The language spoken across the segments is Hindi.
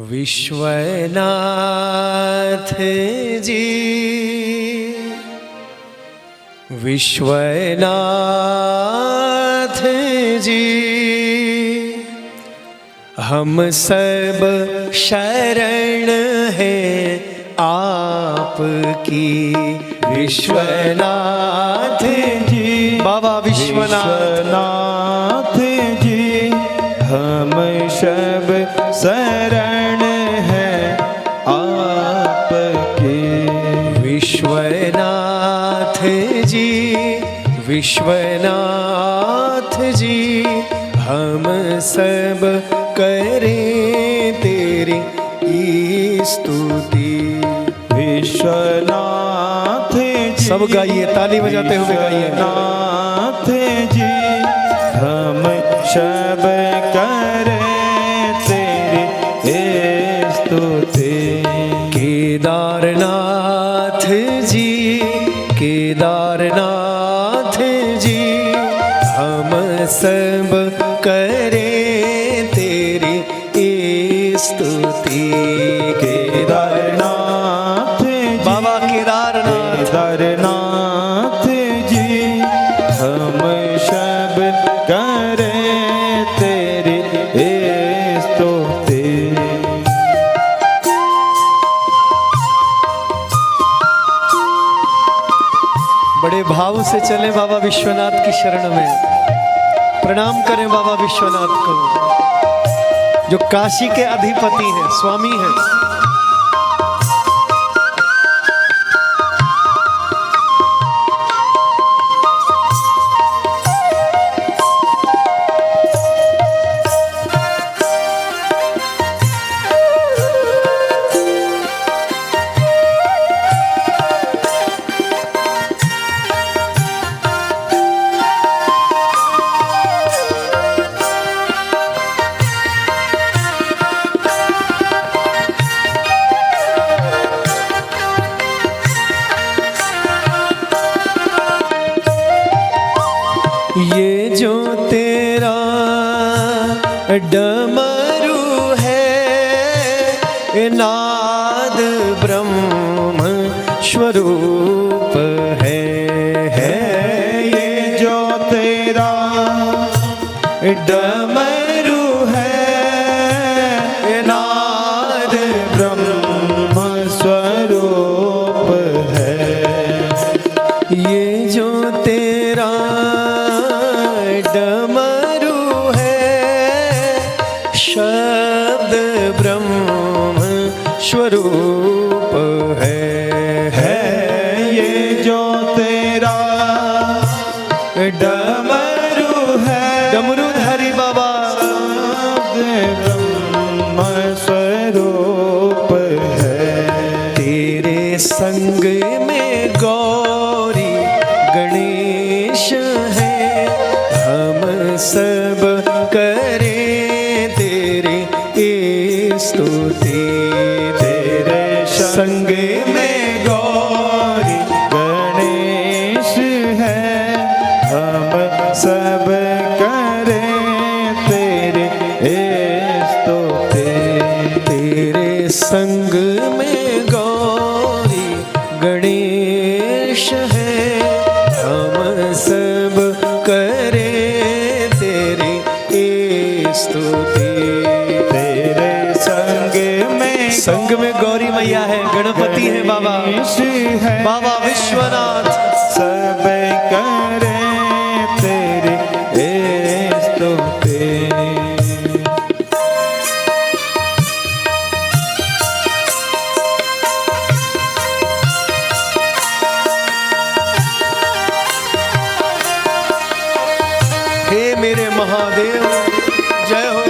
विश्वनाथ जी, विश्वनाथ जी, हम सब शरण हैं आपकी। विश्वनाथ जी, बाबा विश्वनाथ जी, हम सब शरण हैं आपके। विश्वनाथ जी, विश्वनाथ जी, हम सब करें तेरी स्तुति। विश्वनाथ जी, सब गाइए, ताली बजाते हुए गाइए। नाथ जी, हम सब करें तेरी स्तुति। केदारनाथ जी, केदारनाथ जी, हम सब करें तेरी स्तुति। केदारनाथ जी, बाबा केदारनाथ, केदारनाथ जी, हम सब करें तेरी स्तुति। बड़े भाव से चले बाबा विश्वनाथ की शरण में। प्रणाम करें बाबा विश्वनाथ को, जो काशी के अधिपति हैं, स्वामी हैं। ये जो तेरा डमरू है, नाद ब्रह्म स्वरूप है। ये जो तेरा डमरू है, नाद ब्रह्म स्वरूप है। ये जो तेरा डमरू है, शब्द ब्रह्म स्वरूप है। ये जो तेरा डमरू है, डमरूधारी बाबा, ब्रह्म स्वरूप है। तेरे संग में गौरी गणेश है, हम सब करें तेरी स्तुति। तेरे संग में गौरी गणेश है, हम सब करें तेरे स्तुति। तेरे संग में गौरी गणेश है, हम सब करें तेरी स्तुति। तेरे संग में गौरी मैया है, गणपति है बाबा, है बाबा विश्वनाथ। सब करें तेरी स्तुति। हे मेरे महादेव, जय हो।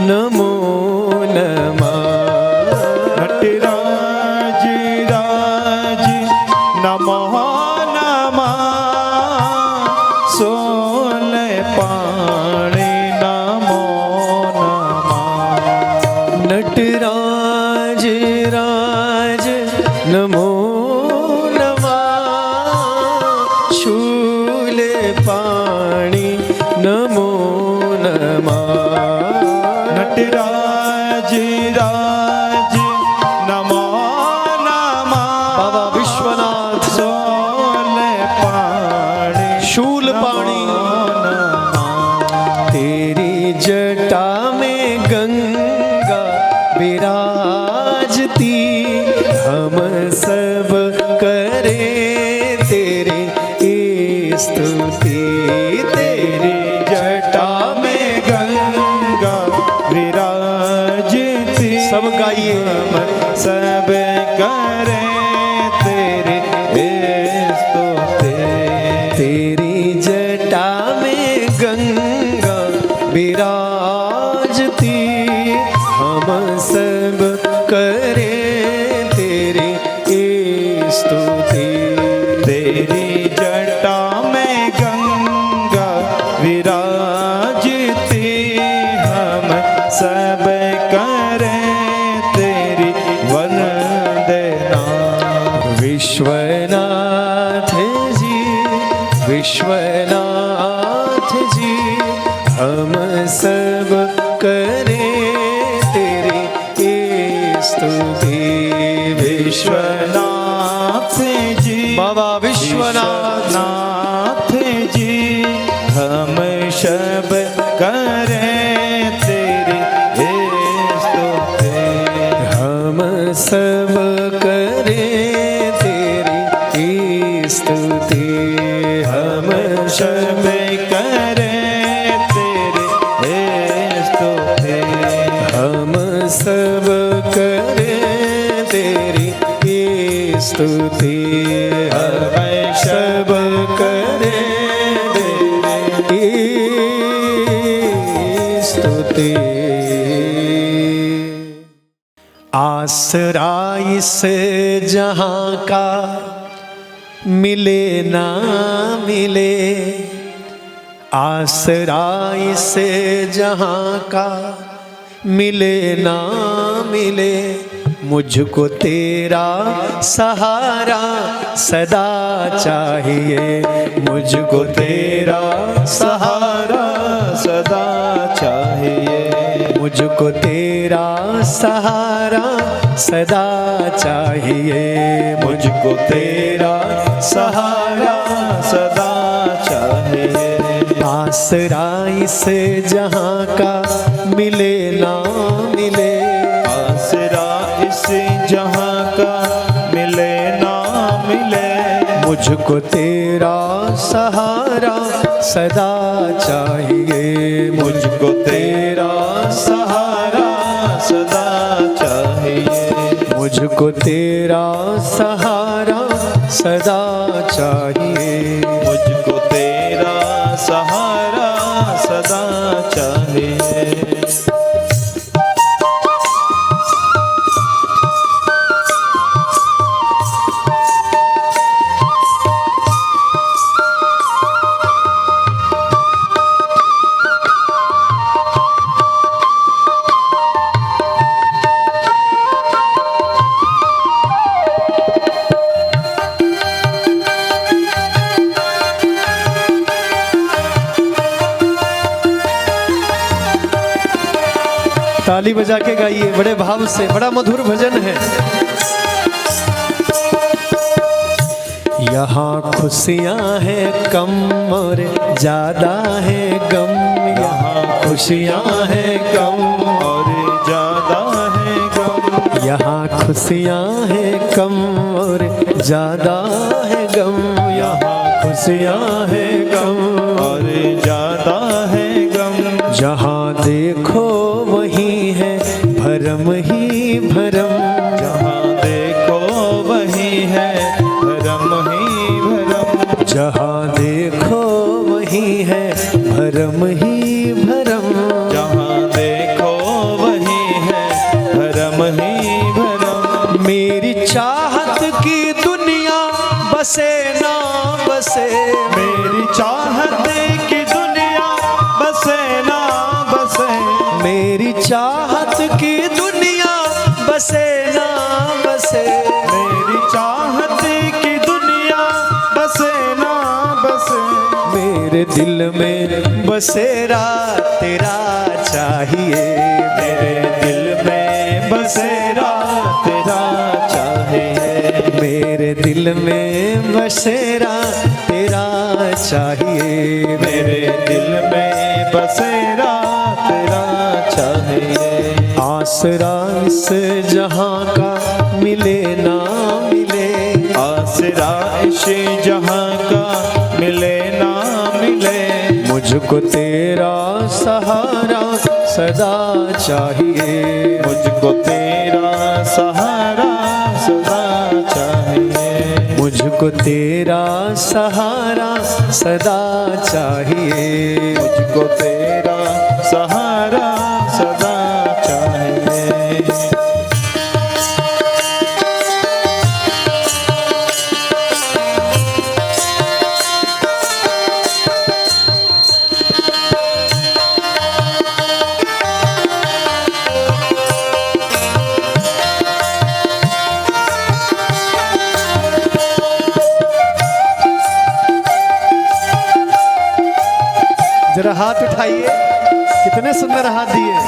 नमो नमः। नटराज राज नमः नमः। सोलपाणि नमो नमः। नटराज राज नमो नमः। शूलपाणि नमो नमः। नटराज राज नमो नमः। बाबा विश्वनाथ सोलपाणि शूलपाणि तेरी जटा में गंगा विराजती हम सब करे तेरी स्तुति। तेरी जटा में गंगा विराजती। सब गाइए। सब करे तेरे स्तुति। तेरी जटा में गंगा विराजती हम सब करे तेरी स्तुति। तेरी जटा में गंगा विराजती हम सब करें तेरी वंदना। विश्वनाथ जी विश्वनाथ जी हम सब करें तेरी स्तुति। विश्वनाथ जी बाबा विश्वनाथ नाथ जी हम सब करें तेरी स्तुति। हम सब करें तेरी स्तुति। हम सब करें तेरे स्तुति। हम सब करें तेरी स्तुति। हम सब करें तेरी स्तुति। आसरा इस जहां का मिले ना मिले। आसरा इस जहां का मिले ना मिले। मुझको तेरा सहारा सदा चाहिए। मुझको तेरा सहारा सदा चाहिए। मुझको तेरा सहारा सदा चाहिए। मुझको तेरा सहारा सदा चाहिए। आसरा इस जहां का मिले ना मिले। आसरा इस जहां का मिले ना मिले। मुझको तेरा सहारा सदा चाहिए। मुझको तेरा सहारा सदा चाहिए। मुझको तेरा सहारा सदा चाहिए। मुझको तेरा सहारा सदा चाहिए। ताली बजा के गाइए बड़े भाव से। बड़ा मधुर भजन है। यहाँ खुशियाँ हैं कम और ज्यादा है गम। यहाँ खुशियाँ हैं कम और ज्यादा है गम। यहाँ खुशियाँ हैं कम और ज्यादा है गम। यहाँ खुशियाँ हैं कम और ज्यादा है गम। जहाँ देखो वही है भरम ही भरम। जहाँ देखो वही है भरम ही भरम। जहाँ देखो वही है भरम ही भरम। जहाँ देखो की दुनिया बसे ना बसे, मेरी चाहत की दुनिया बसे ना बसे, मेरे दिल में बसेरा तेरा चाहिए, मेरे दिल में बसेरा तेरा चाहिए, मेरे दिल में बसेरा तेरा चाहिए, मेरे दिल में बसेरा तेरा चाहिए। आसरा इस जहां का मिले ना मिले, आसरा इस जहां का मिले ना मिले, मुझको तेरा सहारा सदा चाहिए, मुझको तेरा सहारा सदा चाहिए, मुझको तेरा सहारा सदा चाहिए, मुझको तेरा सहारा सदा चाहिए। जरा हाथ उठाइए, कितने सुंदर हाथ दिए।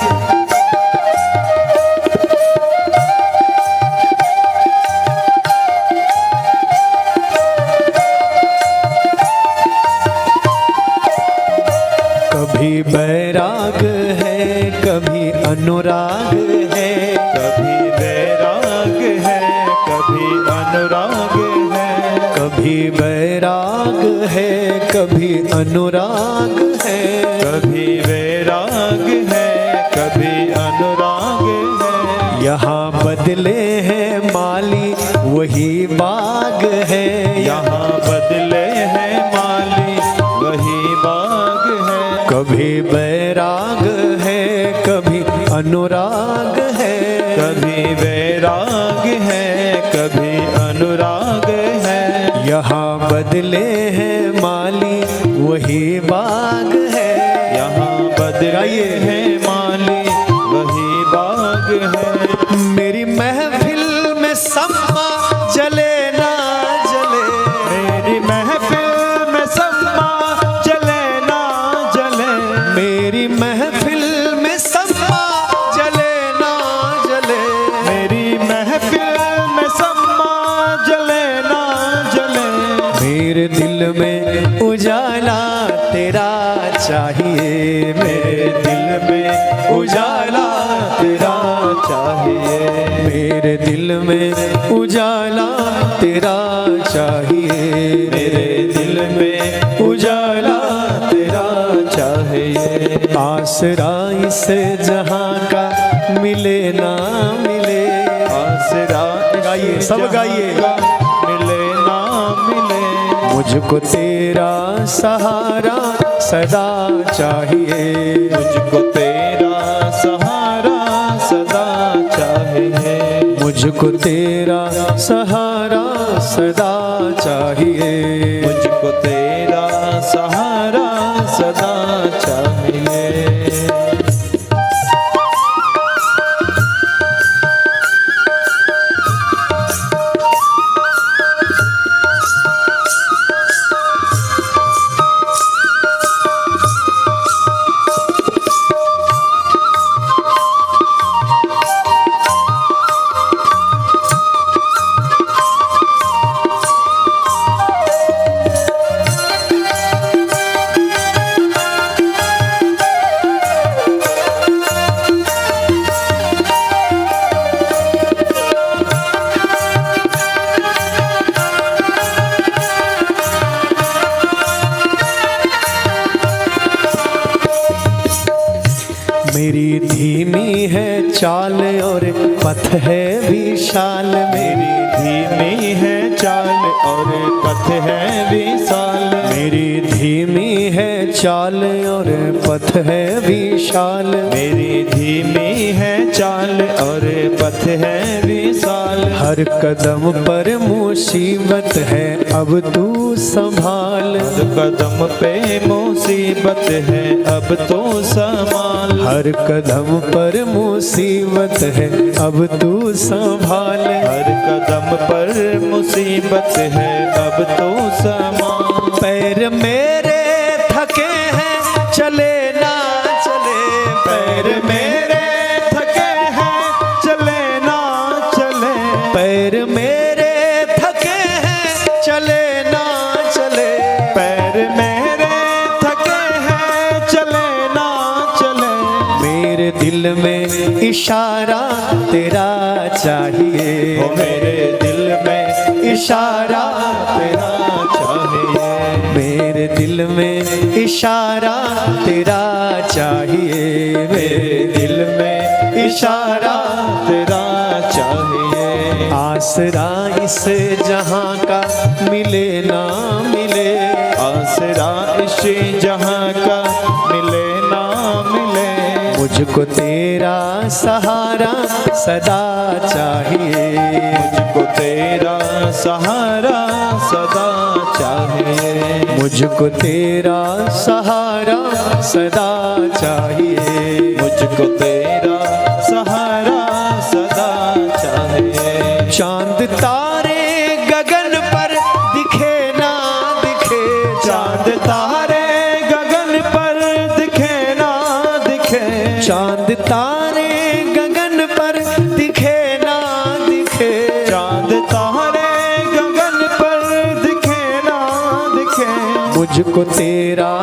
कभी बैराग है कभी अनुराग है, कभी बैराग है कभी अनुराग है, कभी बैराग है कभी अनुराग है, कभी बैराग है कभी अनुराग है, यहाँ बदले हैं माली वही बाग है, यहाँ बदले हैं माली वही बाग है, कभी बैराग है कभी अनुराग है, कभी बैराग है कभी अनुराग है, यहाँ बदले हैं माली वही बाग है, यहाँ बदले हैं माली वही बाग है, मेरी महफिल में सम्मा जले ना जले, मेरी महफिल में सम्मा जले ना जले, मेरी महफिल में सम्मा जले ना जले, मेरी महफिल में सम्मा जले ना जले, मेरे दिल में उजाला तेरा चाहिए, मेरे दिल में उजाला तेरा चाहिए, मेरे दिल में उजाला तेरा चाहिए, मेरे दिल में उजाला तेरा चाहिए। आसरा इस जहां का मिले ना मिले, आसरा गाइए सब गाइए, मिले ना मिले, मुझको तेरा सहारा सदा चाहिए, मुझको तेरा सहारा सदा चाहिए, मुझको तेरा सहारा सदा चाहिए, मुझको तेरा सहारा सदा चाहिए। मेरी धीमी है चाल और पथ है विशाल, मेरी धीमी है चाल और पथ है विशाल, मेरी धीमी है चाल और पथ है विशाल, मेरी धीमी है चाल और पथ है विशाल, हर कदम पर मुसीबत है अब तू संभाल। हर कदम पे मुसीबत है अब तो संभाल। हर कदम पर मुसीबत है अब तू संभाल। हर कदम पर मुसीबत है अब तो संभाल। पैर मेरे थके हैं चले ना चले। पैर मेरे थके हैं चले ना चले। पैर मेरे थके हैं चले ना चले। पैर मेरे थके हैं चले ना चले। मेरे दिल में इशारा तेरा चाहिए। ओ मेरे दिल में इशारा तेरा चाहिए। मेरे दिल में इशारा तेरा चाहिए। मेरे दिल में इशारा तेरा चाहिए। आसरा इस जहां का मिले ना मिले। आसरा इस जहां का मिले ना मिले। मुझको तेरा सहारा सदा चाहिए। मुझको तेरा सहारा सदा चाहिए। मुझको तेरा सहारा सदा चाहिए। मुझको तेरा सहारा सदा चाहिए। चांद तारे गगन पर दिखे ना दिखे। चांद तारे गगन पर दिखे ना दिखे। चांद तारे गगन पर दिखे ना दिखे। चांद तारे गगन पर दिखे ना दिखे। मुझको तेरा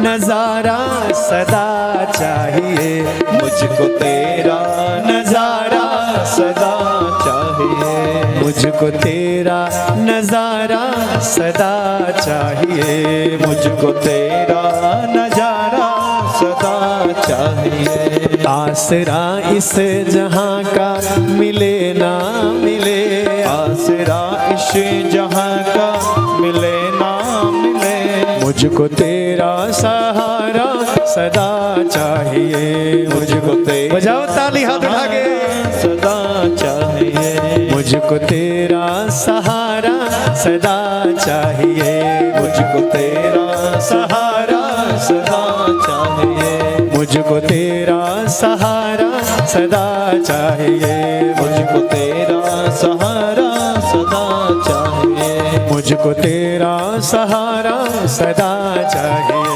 नजारा सदा चाहिए। मुझको तेरा नजारा सदा चाहिए। मुझको तेरा नजारा सदा चाहिए। मुझको तेरा नजारा सदा चाहिए। आसरा इस जहां का मिले ना मिले। आसरा इस जहां का मिले ना मिले। मुझको तेरा सहारा सदा चाहिए। मुझको तेरा बजाओ ताली हाथ उठा के। सदा चाहिए। मुझको तेरा सहारा सदा चाहिए। मुझको तेरा सहारा सदा चाहिए। मुझको तेरा सहारा सदा चाहिए। मुझको तेरा सहारा सदा चाहिए। मुझको तेरा सहारा सदा चाहिए।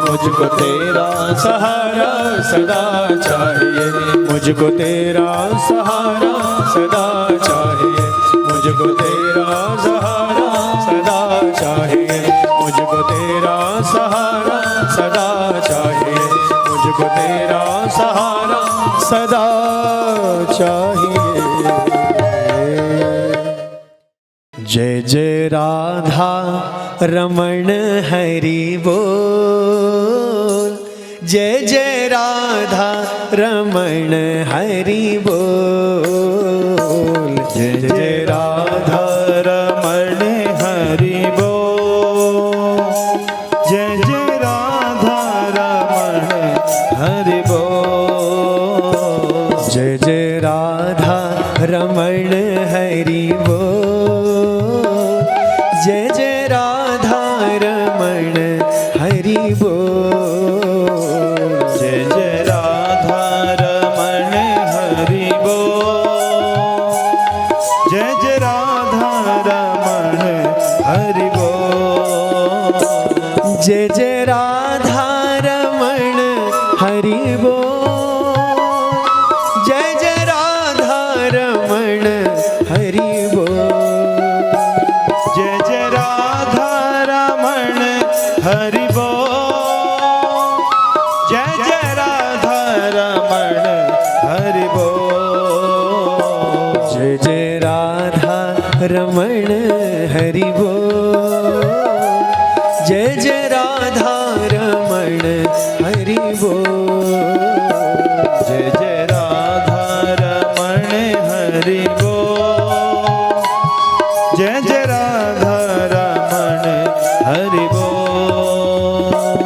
मुझको तेरा सहारा सदा चाहिए। मुझको तेरा सहारा सदा चाहिए। मुझको तेरा सहारा सदा चाहिए। मुझको तेरा सहारा सदा चाहिए। मुझको तेरा सहारा सदा चाहिए। जय जय राधा रमण हरि बोल। जय जय राधा रमण हरि बोल। जय जय राधा रमण हरि बोल। जय जय राधा रमण हरि बोल। जय जय राधा रमण हरि बोल। जय जय राधा रमण हरि बोल। जय जय राधा रमण हरि बोल। जय जय राधा रमण हरि बोल। जय जय राधा रमण हरि बोल। जय जय राधा रमण हरि बोल। जय जय राधा रमण हरि बोल। जय जय राधा रमण हरि बोल। जय जय राधा रमण हरि बोल। जय जय राधा रमण हरि बोल। जय जय राधा रमण हरि बोल। जय जय राधा रमण हरि बोल।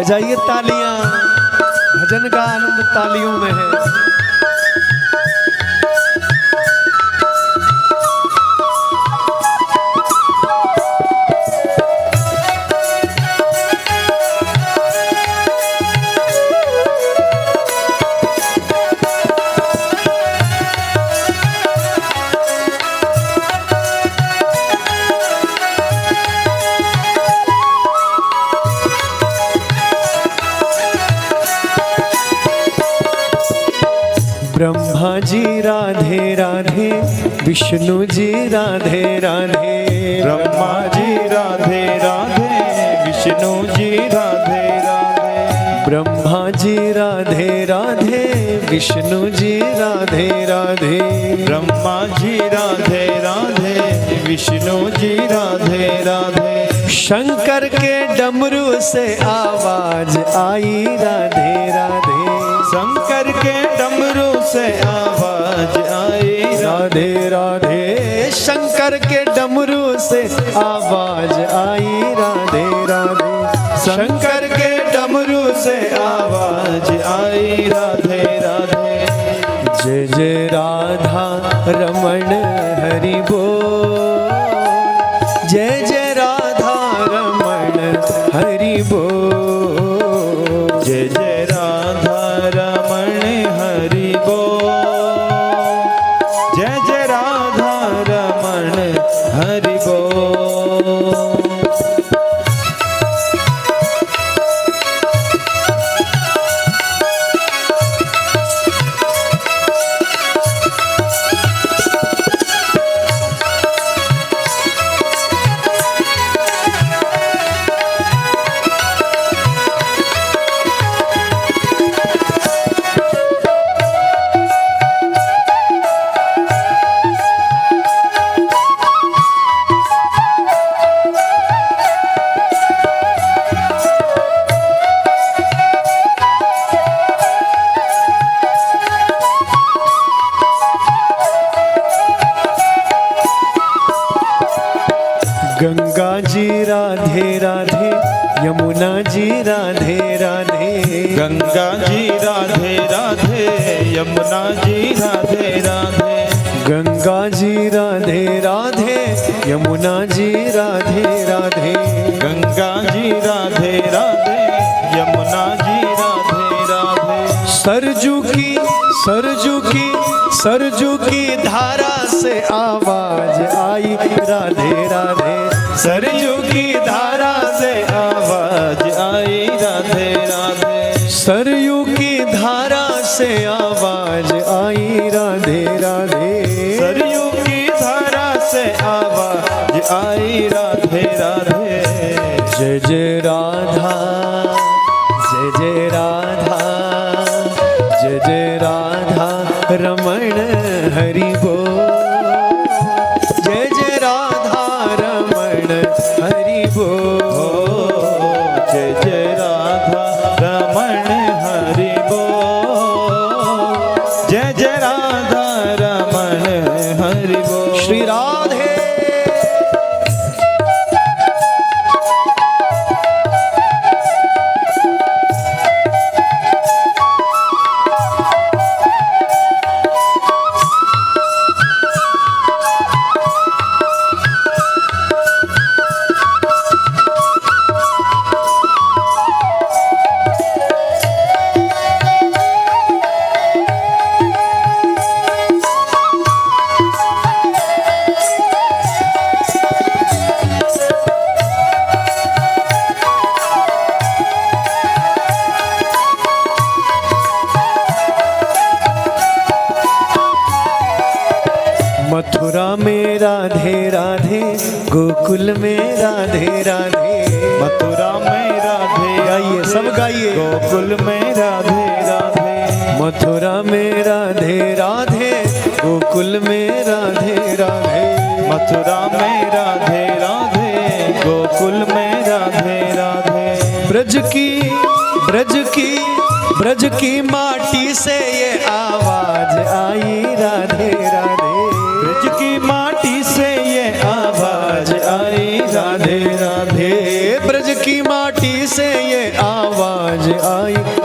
बजाइए तालियां, भजन का आनंद तालियों में है। ब्रह्मा जी राधे राधे, विष्णु जी राधे राधे। ब्रह्मा जी राधे राधे, विष्णु जी राधे राधे। ब्रह्मा जी राधे राधे, विष्णु जी राधे राधे। ब्रह्मा जी राधे राधे, विष्णु जी राधे राधे। शंकर के डमरू से आवाज आई राधे राधे। शंकर के डमरू से आवाज आई राधे राधे। शंकर के डमरू से आवाज आई राधे राधे। शंकर के डमरू से आवाज आई राधे राधे। जय जय राधा रमण हरि बोल, जय जय राधा रमण हरि बोल, जय जय राधा रमण हरि बोल, जय जय राधा रमण हरि बोल। गंगा जी राधे राधे, यमुना जी राधे राधे। गंगा जी राधे राधे, यमुना जी राधे राधे। गंगा जी राधे राधे, यमुना जी राधे राधे। गंगा जी राधे राधे, यमुना जी राधे राधे। सरजू की सरजू की सरजू की धारा से आवाज आई राधे राधे। सरयू की धारा से आवाज आई राधे राधे। सरयू की धारा से आवाज आई राधे राधे। सरयू की धारा से आवाज आई राधे राधे। जय जय राधा, जय जय राधा, जय जय राधा रमण हरि बोल, जय जय राधा रमण हरि बोल, जय जय राधा रमण हरि बोल, जय जय राधा रमण हरि बोल। श्री राधे। मथुरा में राधे राधे, गोकुल में राधे राधे। मथुरा में राधे गाइए, सब गाइए। गोकुल में राधे राधे। मथुरा में राधे राधे, गोकुल में राधे राधे। मथुरा में राधे राधे, गोकुल में राधे राधे। ब्रज की ब्रज की माटी से ये आवाज आई राधे राधे। ब्रज की माटी से ये आवाज आई राधे राधे। ब्रज की माटी से ये आवाज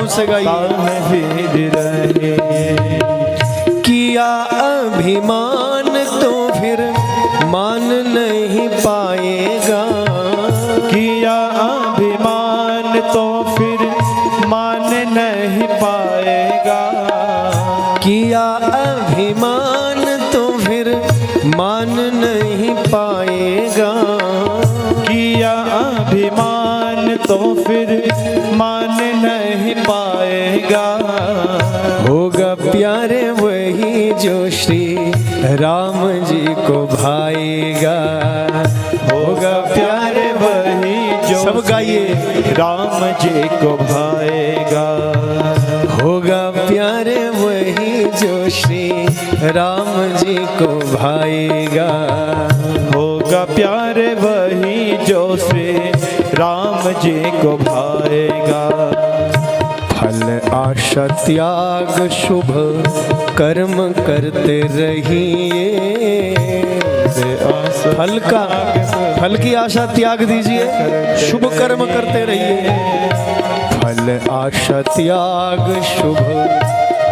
भाव से गाइए। ताहे वेद रहे। किया अभिमान तो फिर मान नहीं पाएगा, किया अभिमान तो फिर मान नहीं पाएगा, किया अभिमान तो फिर मान नहीं पाएगा, किया अभिमान तो फिर मान नहीं पाएगा। होगा प्यारे वही जो श्री राम जी को भाएगा, होगा प्यारे वही जो सब गाइए। राम जी को भाएगा, होगा प्यारे वही जो श्री राम जी को भाएगा, होगा प्यारे वही जो श्री राम जी को भाएगा। फल आशा त्याग शुभ कर्म करते रहिए, फल की आशा त्याग दीजिए, शुभ कर्म करते रहिए। फल आशा त्याग शुभ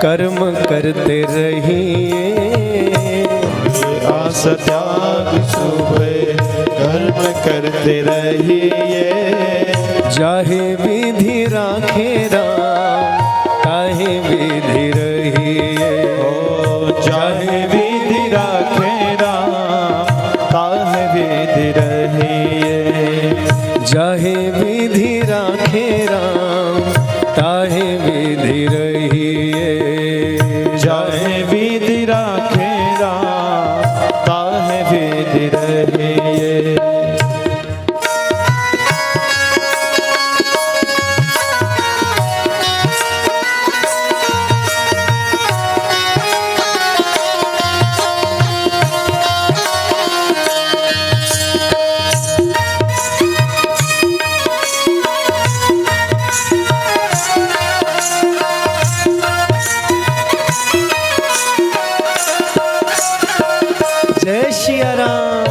कर्म करते रहिए, आशा त्याग शुभ कर्म करते रहिए। चाहे विधि राखे राम ताहे विधि रहिए, चाहे विधि राखे राम ताहे विधि रहिए। चाहे विधि राखे राम ताहे विधि रहिए, चाहे विधि राखे राम ताहे विधि रहिए। जय सिया राम।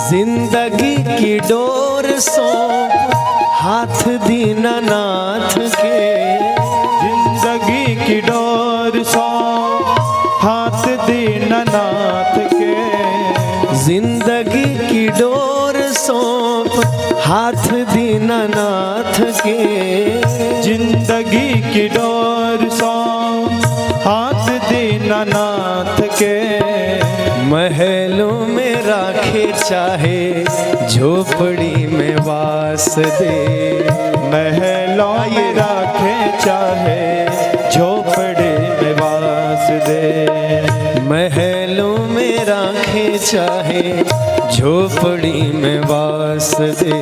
जिंदगी की डोर सौंप हाथ दीनानाथ के, जिंदगी की डोर सौंप हाथ दीनानाथ के, जिंदगी की डोर सौंप हाथ दीनानाथ के, जिंदगी की डोर सौंप हाथ दीनानाथ के। महलों में राखे चाहे झोपड़ी में वास दे, महलों में राखे चाहे झोपड़ी में वास दे, महलों में राखे चाहे झोपड़ी में वास दे,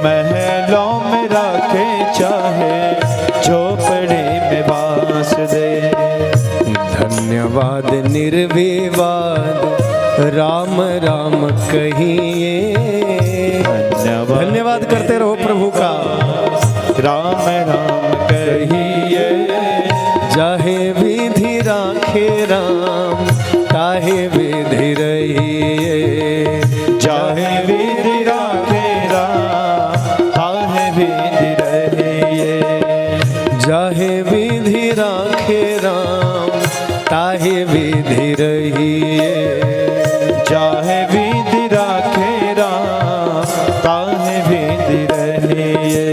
महलों में राखे चाहे झोपड़ी में वास दे। धन्यवाद निर्विवाद राम राम कहिए, धन्यवाद करते रहो प्रभु का। राम राम कहिए, चाहे विधि राखे राम ताहे विधि रहिए, चाहे विधि राखे राम ताहे विधि रहिए, चाहे विधि राखे राम ताहे विधि रहिए, चाहे विधि राखे राम ताहे विधि रहिए।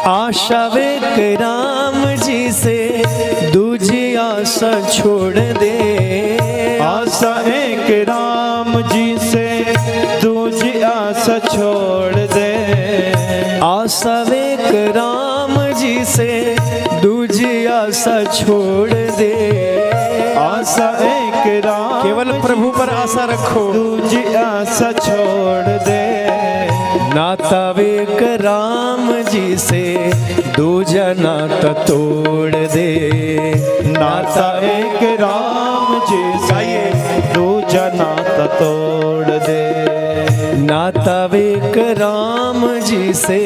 आशा वे के राम जी से दूजी आशा छोड़ दे, आशा एक राम जी से दूज आस छोड़ दे। आशा एक राम जी से दूजी आशा छोड़ दे। आशा एक राम केवल प्रभु पर आशा रखो, दूज आशा छोड़ दे। नाता एक राम जी से दूजा नाता तोड़ दे। नाता एक राम जी से दूजा नाता तोड़ दे। नाता एक राम जी से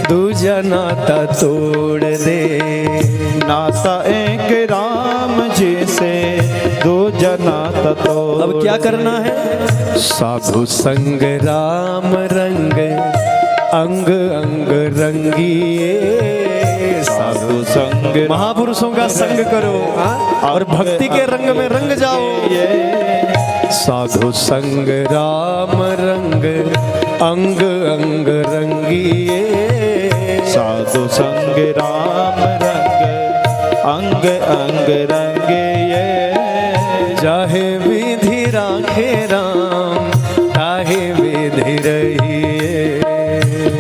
दूजा नाता तोड़ दे। नाता एक राम जी से दूजा नाता तोड़। अब क्या करना है? साधु संग राम रंग अंग अंग रंगिए। साधु संग महापुरुषों का संग करो, और भक्ति के रंग में रंग जाओ। साधु संग राम रंग अंग अंग रंगिए। साधु संग राम रंग अंग अंग रंगिए। चाहे विधि राखे राम ताहे विधि रहिए।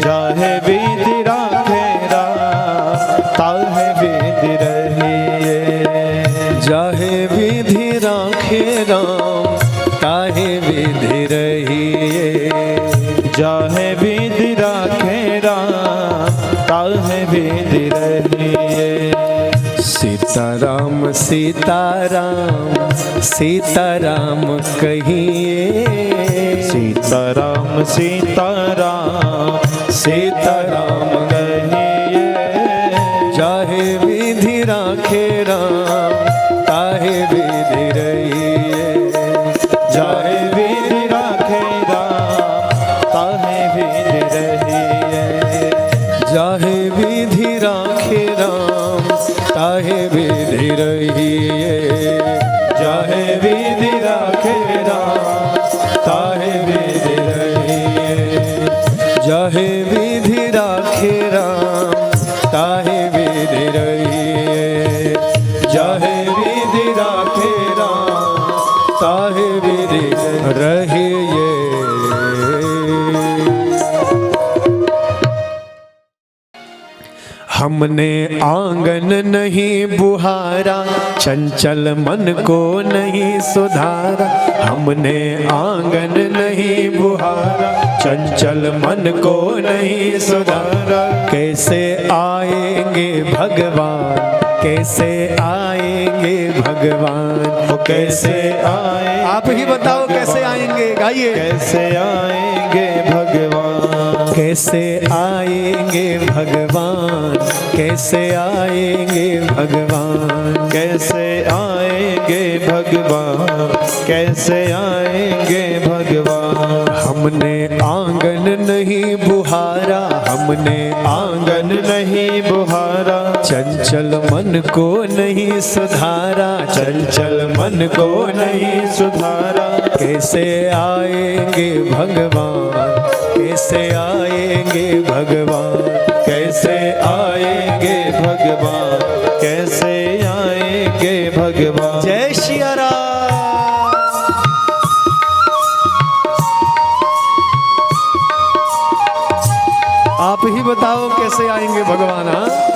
चाहे विधि राखे राम ताहे विधि रहिए। चाहे विधि राखे राम ताहे विधि रहिए। चाहे विधि राखे राम ताहे विधि रहिए। सीताराम सीताराम सीताराम कहिए। सीताराम सीताराम सीताराम कहिए। चाहे विधि राखे राम ताहे विधि रहिए। चाहे विधि राखे राम ताहे विधि रहिए। चाहे विधि राखे राम ताहे विधि रहिए। चाहे विधि राखे राम ताहे विधि रहिए। चाहे विधि राखे राम ताहे विधि रहिए। चाहे विधि राखे राम ताहे विधि रहिए। हमने आंगन नहीं बुहारा, चंचल मन को नहीं सुधारा। हमने आंगन नहीं बुहारा, चंचल मन को नहीं सुधारा। कैसे आएंगे भगवान, कैसे आएंगे भगवान, वो कैसे आए? आप ही बताओ कैसे आएंगे, गाइए। कैसे आएंगे भगवान, कैसे आएंगे भगवान, कैसे आएंगे भगवान, कैसे आएंगे भगवान, कैसे आएंगे भगवान। हमने आंगन नहीं बुहारा, हमने आंगन नहीं बुहारा, चंचल मन को नहीं सुधारा, चंचल मन को नहीं सुधारा। कैसे आएंगे भगवान, कैसे आएंगे भगवान, कैसे आएंगे भगवान, कैसे आएंगे भगवान। जय सिया राम। आप ही बताओ कैसे आएंगे भगवान। हाँ,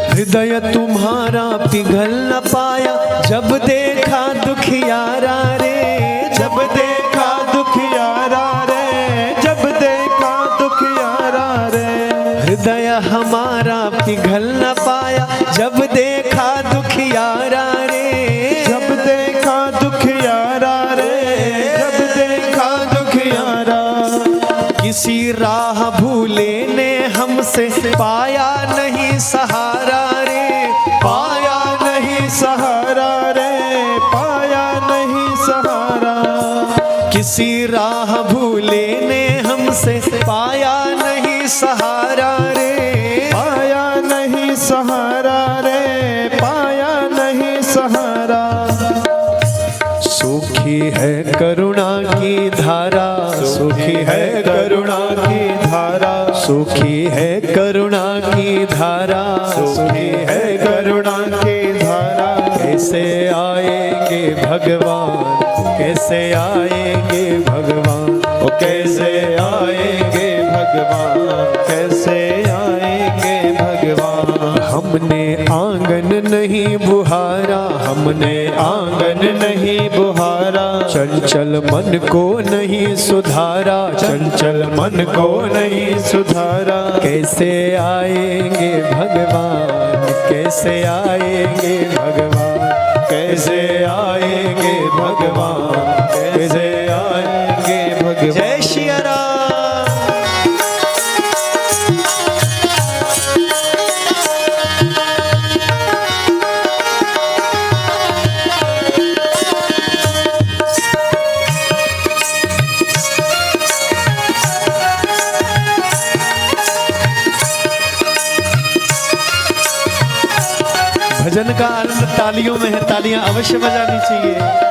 हृदय तुम्हारा पिघल न पाया, जब देखा दुखियारा रे, जब देखा दुखियारा रे, जब देखा दुखियारा रे। हृदय हमारा पिघल न पाया, जब देखा दुखियारा रे, जब देखा दुखियारा रे, जब देखा दुखियारा। किसी राह भूले ने हमसे पाया नहीं सहारा रे, पाया नहीं सहारा रे, पाया नहीं सहारा। किसी राह भूले ने हमसे पाया नहीं सहारा रे, पाया नहीं सहारा रे, पाया नहीं सहारा। सूखी है करुणा की धारा, सूखी है करुणा की धारा, सूखी है करुणा की धारा, सूखी है करुणा की धारा। कैसे आएंगे भगवान, कैसे आएंगे भगवान, ओ कैसे आएंगे भगवान, कैसे आएंगे भगवान। हमने आंगन नहीं बुहारा, हमने आंगन नहीं बुहारा, चंचल मन को नहीं सुधारा, चंचल मन को नहीं सुधारा। कैसे आएंगे भगवान, कैसे आएंगे भगवान, कैसे आएंगे भगवान, कैसे आएंगे भगवान। जय श्री राम। भजन का आनंद तालियों में है, तालियां अवश्य बजानी चाहिए।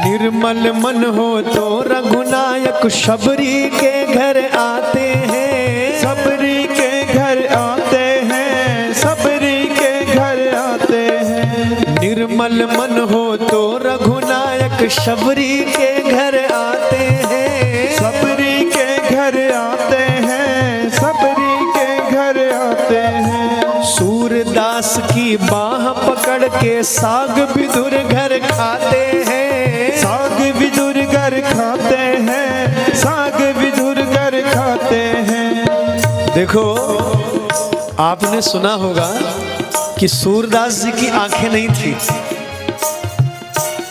निर्मल मन हो तो रघुनायक शबरी के घर आते हैं, सबरी के घर आते हैं, सबरी के घर आते हैं। निर्मल मन हो तो रघुनायक शबरी के घर आते हैं, सबरी के घर आते हैं, सबरी के घर आते हैं। सूरदास की बाह पकड़ के साग विदुर घर खाते हैं, साग विदुर घर खाते हैं, साग विदुर घर खाते हैं। देखो आपने सुना होगा कि सूरदास जी की आंखें नहीं थी,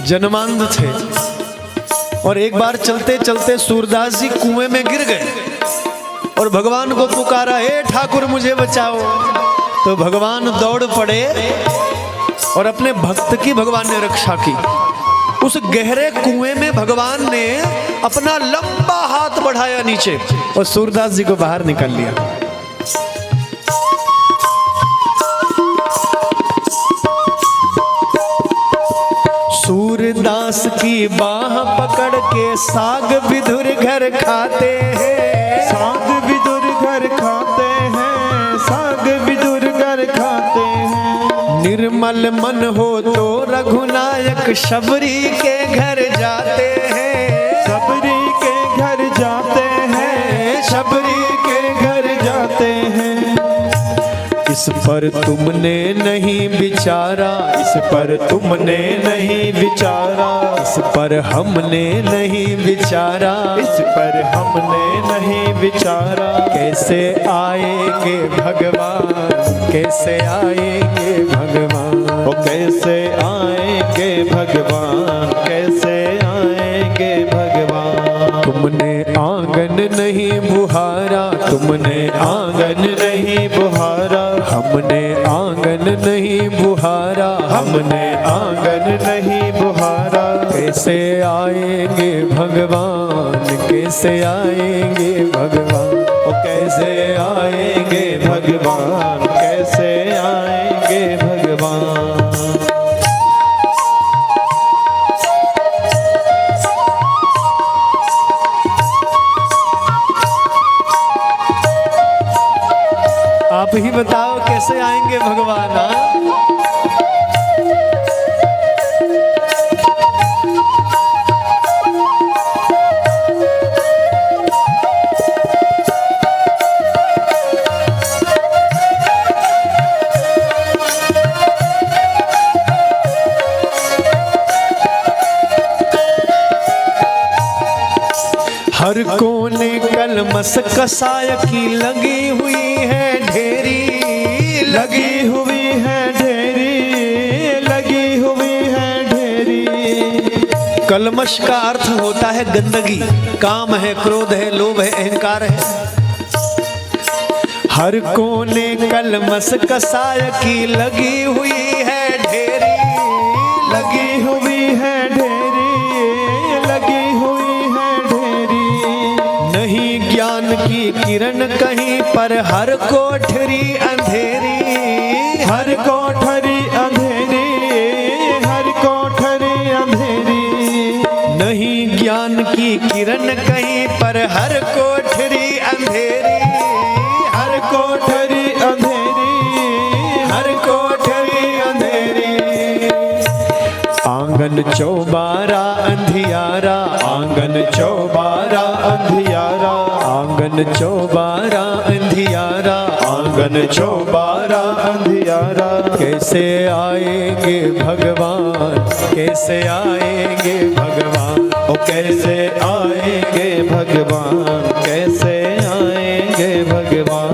जन्मांध थे, और एक बार चलते चलते सूरदास जी कुएं में गिर गए और भगवान को पुकारा, हे ठाकुर मुझे बचाओ। तो भगवान दौड़ पड़े और अपने भक्त की भगवान ने रक्षा की। उस गहरे कुएं में भगवान ने अपना लंबा हाथ बढ़ाया नीचे और सूरदास जी को बाहर निकाल लिया। सूरदास की बाह पकड़ के साग विदुर घर खाते हैं, साग विदुर घर खाते हैं, साग विदुर घर खाते हैं। निर्मल मन हो तो रघुनायक शबरी के घर जाते हैं, सबरी के घर जाते हैं, सबरी के घर जाते हैं। इस पर तुमने नहीं विचारा, इस पर तुमने नहीं विचारा, इस पर हमने नहीं विचारा, इस पर हमने नहीं विचारा। कैसे आएंगे भगवान, कैसे आएंगे भगवान, ओ कैसे आएंगे भगवान, कैसे आएंगे भगवान। तुमने आंगन नहीं बुहारा, तुमने आंगन नहीं बुहारा, हमने आंगन नहीं बुहारा, हमने आंगन नहीं बुहारा। कैसे आएंगे भगवान, कैसे आएंगे भगवान, ओ कैसे आएंगे भगवान, कैसे आएंगे भगवान। आप ही बताओ कैसे आएंगे भगवान। हर कोने कलमस कसाय की लगी हुई है ढेरी, लगी हुई है ढेरी, लगी हुई है ढेरी। कलमश का अर्थ होता है गंदगी, काम है, क्रोध है, लोभ है, अहंकार है। हर कोने कलमस कसाय की लगी हुई है अंधेरी लगी हुई है ढेरी, लगी हुई है ढेरी। नहीं ज्ञान की किरण कहीं पर, हर कोठरी अंधेरी, हर कोठरी अंधेरी, हर कोठरी अंधेरी। नहीं ज्ञान की किरण कहीं पर, हर कोठरी अंधेरी, हर कोठरी अंधेरी, हर कोठरी अंधेरी। आंगन चौबारा अंधियारा, आंगन चौबारा अंधियारा, आंगन चौबारा अंधियारा, आंगन चौबारा अंधियारा। कैसे आएंगे भगवान, कैसे आएंगे भगवान, ओ कैसे आएंगे भगवान, कैसे आएंगे भगवान।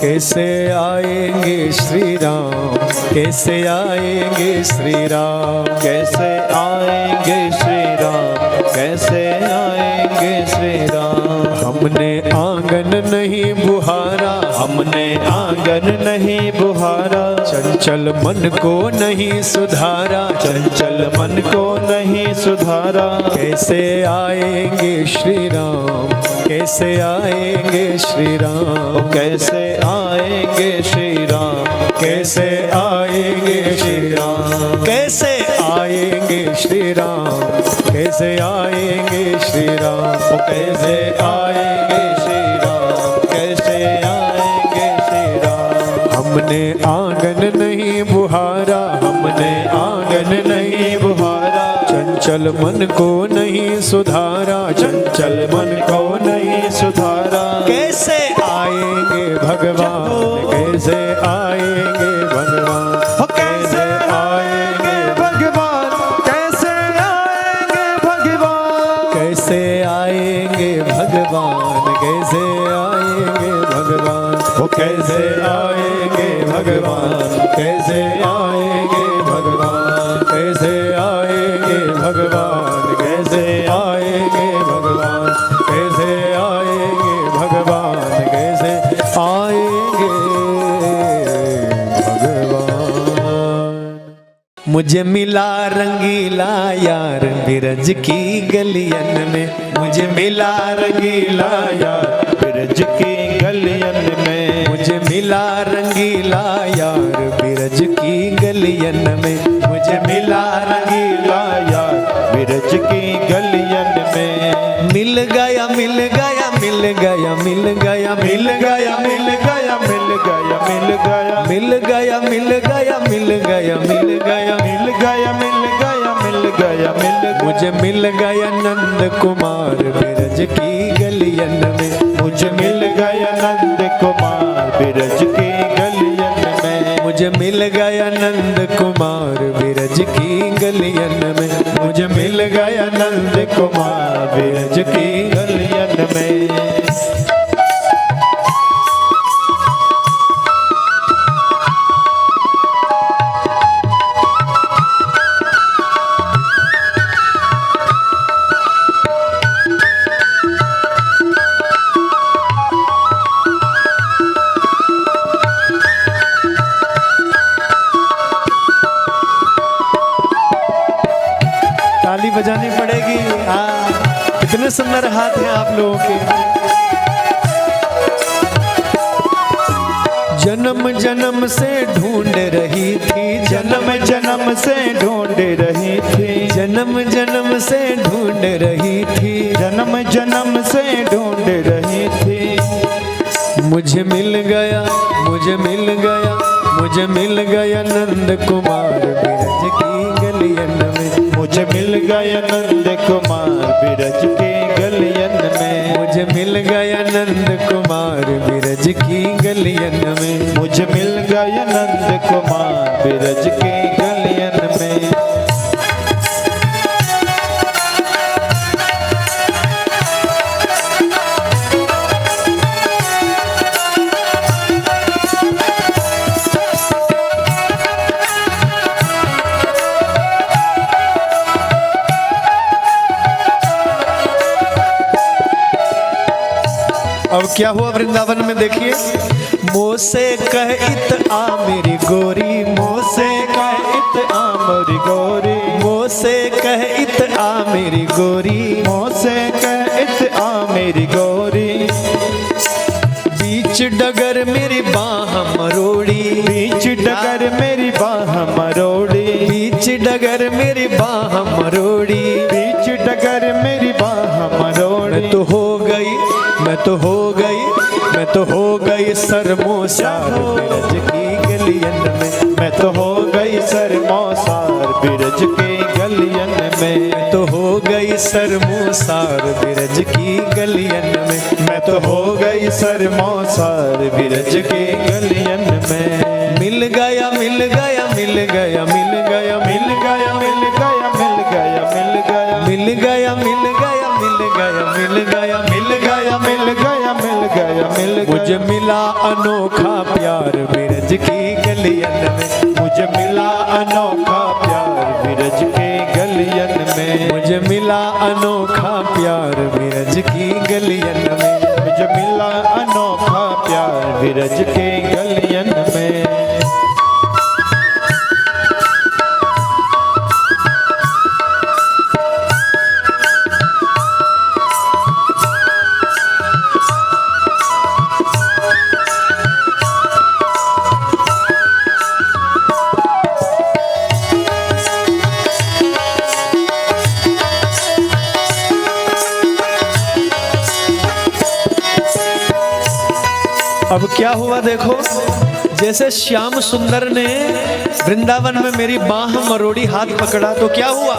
कैसे आएंगे श्री राम, कैसे आएंगे श्री राम, कैसे आएंगे श्री राम, कैसे आएंगे श्री राम। हमने आंगन नहीं बुहारा, हमने आंगन नहीं बुहारा, चंचल मन को नहीं सुधारा, चंचल मन को नहीं सुधारा। कैसे आएंगे श्री राम, कैसे आएंगे श्री राम, ओ कैसे आएंगे श्री राम, कैसे आएंगे श्री राम, कैसे आएंगे श्री राम, कैसे आएंगे श्री राम, ओ कैसे आएंगे श्री राम, कैसे आएंगे श्री राम। हमने आंगन नहीं बुहारा, हमने आंगन नहीं बुहारा, चंचल मन को नहीं सुधारा, चंचल मन को नहीं सुधारा। कैसे आएंगे भगवान, कैसे आएंगे भगवान, ओ कैसे आएंगे भगवान, कैसे आएंगे भगवान। कैसे आएंगे भगवान, कैसे आएंगे भगवान, ओ कैसे आएंगे भगवान, कैसे आएंगे भगवान, कैसे आएंगे भगवान, कैसे आएंगे भगवान, कैसे आएंगे भगवान, कैसे आएंगे भगवान। मुझे मिला रंगीला यार बिरज की गलियन में, मुझे मिला रंगीला यार ब्रज की गलियन में। मुझे मिला रंगीला यार बिरज की गलियन में, मुझे मिला रंगीला यार ब्रज की गलियन में। मिल गया मिल गया मिल गया मिल गया मिल गया मिल गया मिल गया मिल गया मिल गया मिल गया मिल गया मिल गया मिल गया मिल गया मिल गया मिल गया। मुझे मिल गया नंद कुमार बिरज की गलियन में, मुझे मिल गया नंद कुमार ब्रज की गलियन में। मुझे मिल गया नंद कुमार बिरज की गलियन में, मुझे मिल गया नंद कुमार बिरज की गलियन में। ताली बजानी पड़ेगी। हाँ, कितने सुंदर हाथ हैं आप लोगों के। जन्म जन्म से ढूंढ रही थी, जन्म जन्म से ढूंढ रही थी, जन्म जन्म से ढूंढ रही थी, जन्म जन्म से ढूंढ रही थी। मुझे मिल गया मुझे मिल गया मुझे मिल गया नंद कुमार बिरज की गलियन में, मुझे मिल गया नंद कुमार बिरज की गलियन में। मुझे मिल गया नंद कुमार बिरज की गलियन में, मुझे मिल गया नंद कुमार बिरज की गलियन में। अब क्या हुआ वृंदावन में देखिए। मोसे कह इत आ मेरी गोरी, मोसे कह इत इत आ मोरी गोरी, मोसे कह इत आ मेरी गोरी, मोसे कह इत आ मेरी गोरी। बीच डगर मेरी बाह मरोड़ी, बीच डगर मेरी बाह मरोड़ी, बीच डगर मेरी बाह मरोड़ी, बीच डगर मेरी बाह मरोड़ी। मैं तो हो गई, मैं तो हो गई, मैं तो हो गई सरमोसार बिरज की गलियन में, मैं तो हो गई सरमोसार बिरज के गलियन में, मैं तो हो गई सरमोसार बिरज की गलियन में, मैं तो हो गई सरमोसार बिरज के गलियन में। मिल गया मिल गया मिल गया मिल गया मिल गया मिल गया मिल गया मिल गया मिल गया मिल गया मिल गया मिल गया मिल गया मिल गया मिल गया मिल गया। मुझे मिला अनोखा प्यार बिरज की गलियन में, मुझे मिला अनोखा प्यार बिरज के गलियन में, मुझे मिला अनोखा प्यार बिरज की गलियन में, मुझे मिला अनोखा प्यार बिरज के गलियन में। अब क्या हुआ देखो, जैसे श्याम सुंदर ने वृंदावन में मेरी बाह मरोड़ी, हाथ पकड़ा तो क्या हुआ,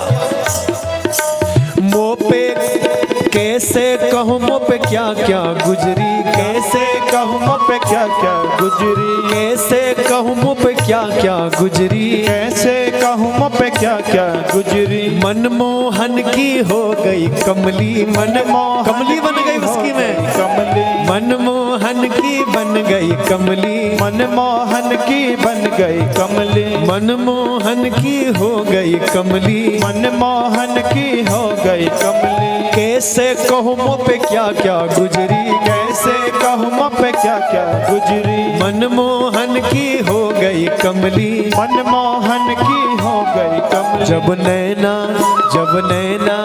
मुँह पे कैसे कहूँ, मुँह पे क्या क्या गुजरी, कैसे कहूँ मुँह पे क्या क्या गुजरी, कैसे कहूँ मुँह पे क्या क्या गुजरी, कैसे कहूँ मुँह पे क्या क्या गुजरी। मनमोहन की हो गई कमली, मनमोहन कमली बन गई उसकी में, कमली, मनमोहन की बन गई कमली, मनमोहन की बन गई कमली, मनमोहन की हो गई कमली, मनमोहन की हो गई कमली। कैसे कहूँ मुँह पे क्या क्या गुजरी, कैसे कहूँ मुँह पे क्या क्या गुजरी। मनमोहन की हो गई कमली, मनमोहन की हो गई कमली। जब नैना जब नैना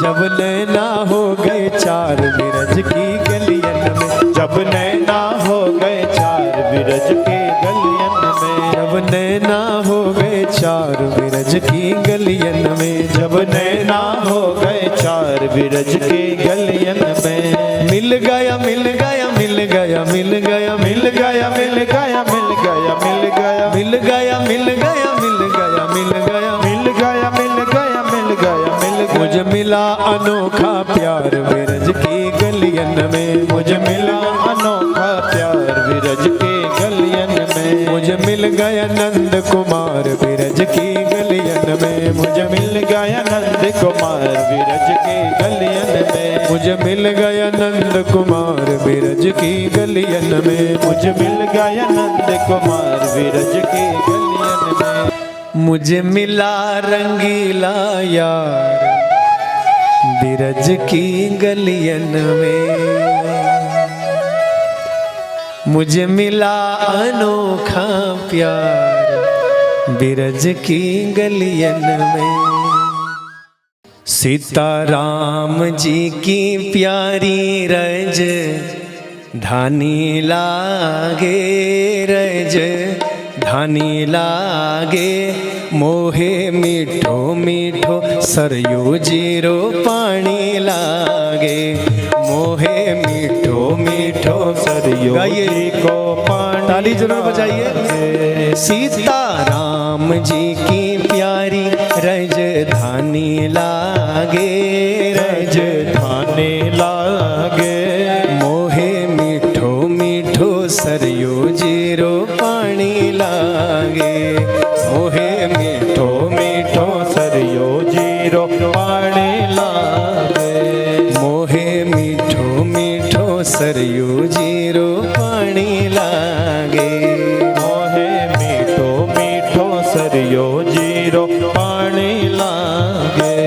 जब नैना हो गए चार बिरज की गलियन में, जब नैना हो गए चार बिरज के गलियन में, जब नैना हो गए चार बिरज की गलियन में, जब नैना हो गए चार बिरज के गलियन में। मिल गया मिल गया मिल गया मिल गया मिल गया मिल गया मिल गया मिल गया मिल गया मिल गया मिल गया मिल गया मिल गया मिल गया मिल गया मिल गया। मुझे मिला अनोखा प्यार बिरज की गलियन में, मुझे मिला अनोखा प्यार बिरज के गलियन में, मुझे मिल गया नंद कुमार बिरज की गलियन में, मुझे मिल गया नंद कुमार बिरज के गलियन में, मुझे मिल गया नंद कुमार बिरज की गलियन में, मुझे मिल गया नंद कुमार बिरज के गलियन में। मुझे मिला रंगीला यार बिरज की गलियन में, मुझे मिला अनोखा प्यार बिरज की गलियन में। सीताराम जी की प्यारी रज धानी लागे, रज धानी लागे, मोहे मीठो मीठो सरयू जीरो पानी लागे, मोहे मीठो मीठो सरयू को पानी। ताली जरूर बजाइए। सीताराम जी की प्यारी रज धानी लागे, रज धानी लागे, मोहे मीठो मीठो सरयू जीरो पानी लागे, मोहे मीठो मीठो सरयो जीरो पानी लागे, मोहे मीठो मीठो सरयू जीरो पानी लागे, मोहे मीठो मीठो सरयो जीरो पानी लागे।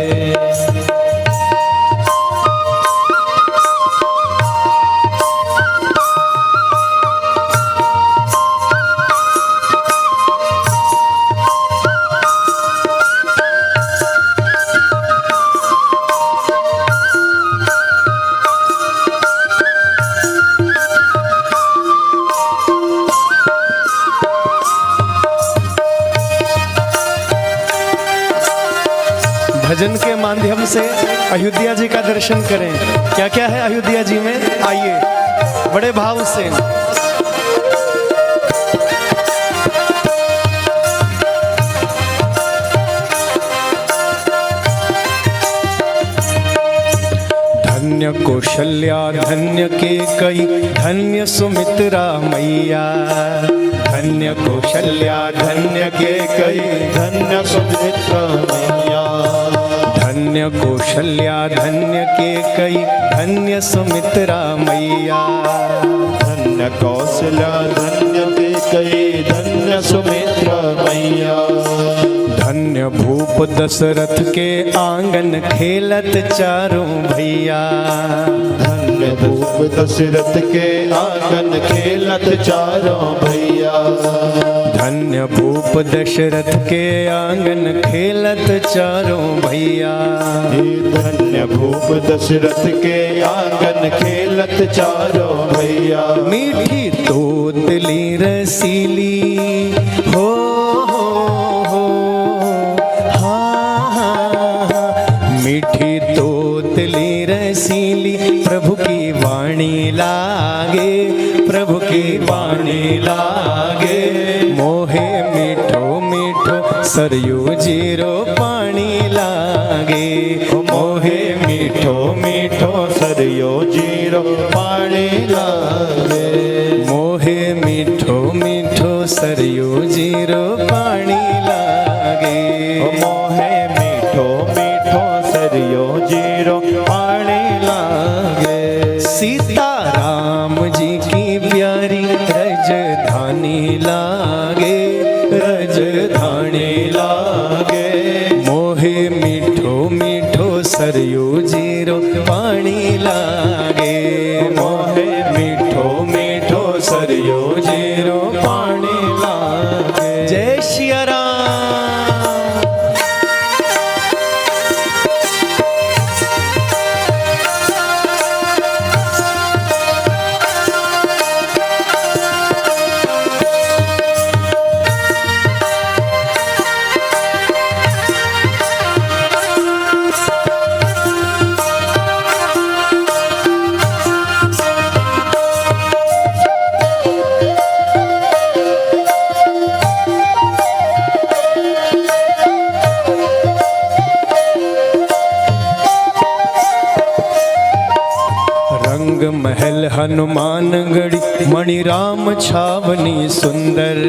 भजन के माध्यम से अयोध्या जी का दर्शन करें। क्या क्या है अयोध्या जी में, आइए बड़े भाव से। धन्य कौशल्या धन्य केकई धन्य सुमित्रा मैया। धन्य कौशल्या धन्य केकई धन्य सुमित्रा मैया। धन्य कौशल्या धन्य केकई धन्य सुमित्रा मैया। धन्य कौशल्या धन्य केकई धन्य सुमित्रा मैया। धन्य भूप दशरथ के आंगन खेलत चारों भैया। धन्य भूप दशरथ के आंगन खेलत चारों भैया। धन्य भूप दशरथ के आंगन खेलत चारों भैया। धन्य भूप दशरथ के आंगन खेलत चारों भैया। मीठी तोतली रसीली हो मीठी तोतली रसीली प्रभु की वाणी लागे। प्रभु की वाणी लागे। मोहे मीठो मीठो सरयू जीरो पानी लागे। मोहे मीठो मीठो सरयो जीरो पानी लागे। मोहे मीठो मीठो सरयू जीरो पानी लागे। मोहे मीठो मीठो सरयो जीरो पानी लागे। सीता राम जी की प्यारी रजधानी लागे। रजधानी लागे। मोहे मीठो मीठो सरयू जीरो पानी लागे। मोहे मीठो मीठो सरयू जीरो पानी लागे। जय सिया राम। रंग महल हनुमानगढ़ी मणि राम छावनी सुंदर।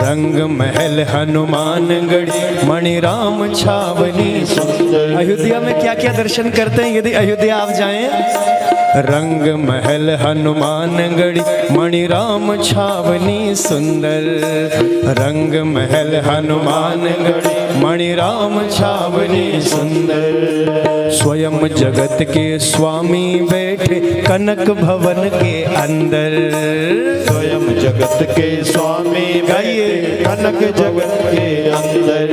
रंग महल हनुमानगढ़ी मणि राम छावनी सुंदर। अयोध्या में क्या क्या दर्शन करते हैं यदि अयोध्या आप जाएं? रंग महल हनुमानगढ़ी मणि राम छावनी सुंदर। रंग महल हनुमानगढ़ी मणि राम छावनी सुंदर। स्वयं जगत के स्वामी बैठे कनक भवन के अंदर। स्वयं जगत के स्वामी बैठे कनक जगत के अंदर।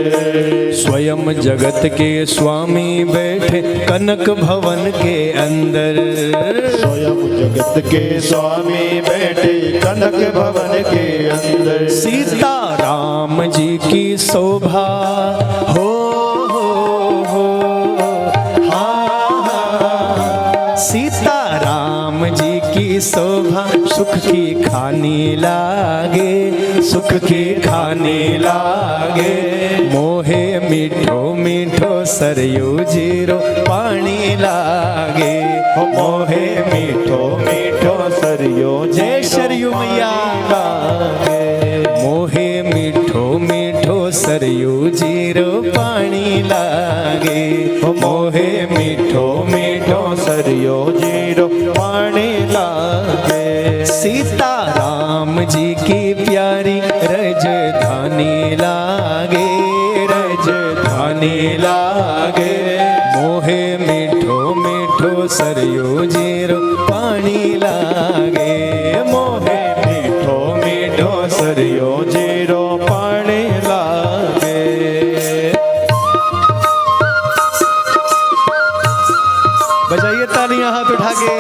स्वयं जगत के स्वामी बैठे कनक भवन के अंदर। स्वयं जगत के स्वामी बैठे कनक भवन के अंदर। सीता राम जी की शोभा हो सीता राम जी की शोभा सुख की खानी लागे। सुख की खानी लागे। मोहे मीठो मीठो सरयू जीरो पानी लागे। मोहे मीठो मीठो सरयू जय सरयू मैया लागे। मोहे मीठो मीठो सरयू जीरो पानी लागे। मोहे मीठो मीठो सरयो जीरो पानी लागे। सीता राम जी की प्यारी रजधानी लागे। रजधानी लागे। मोहे मीठो मीठो सरयू जीरो पानी लागे। मोहे मीठो मीठो सरयो जीरो पानी लागे। बजाइए तालियां हाथ उठा के।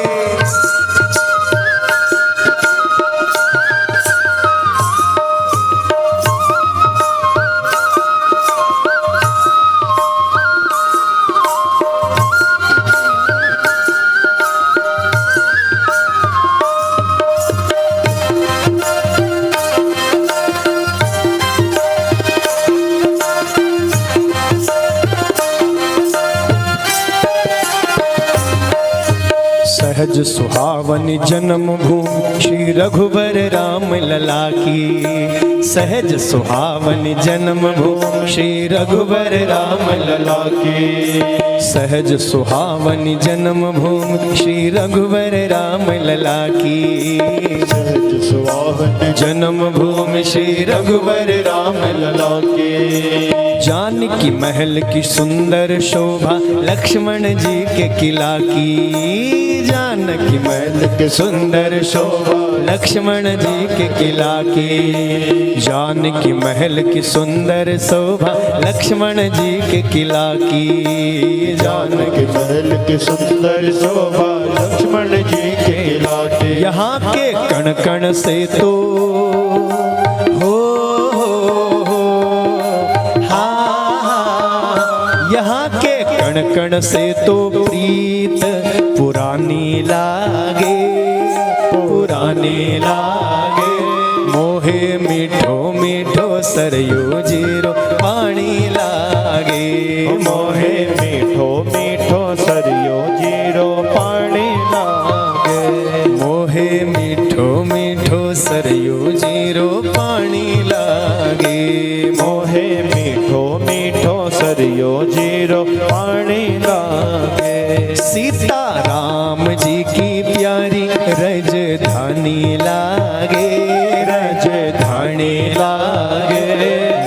सहज सुहावनी जन्म भूमि श्री रघुबर राम लला की। सहज सुहावनी जन्म भूमि श्री रघुबर राम लला की। सहज सुहावनी जन्म भूमि श्री रघुबर राम लला की। सहज सुहावनी जन्म भूमि श्री रघुबर राम लला की। जानकी महल की सुंदर शोभा लक्ष्मण जी के किला की। जानकी महल की सुंदर शोभा लक्ष्मण जी के किला की। जानकी महल की सुंदर शोभा लक्ष्मण जी के किला की। जानकी महल की सुंदर शोभा लक्ष्मण जी के किला की। यहाँ के कण कण से तो हो यहाँ के कण कण से तो प्रीत पुरानी लागे, पुरानी लागे। मोहे मीठो मीठो सरयू जीरो पानी लागे। मोहे मीठो मीठो सरयो जीरो पानी लागे। मोहे मीठो मीठो सरयू जीरो पानी लागे। मोहे मीठो मीठो सरयो जीरो पानी लागे। सीता राम जी की प्यारी रजधानी लागे, रजधानी लागे।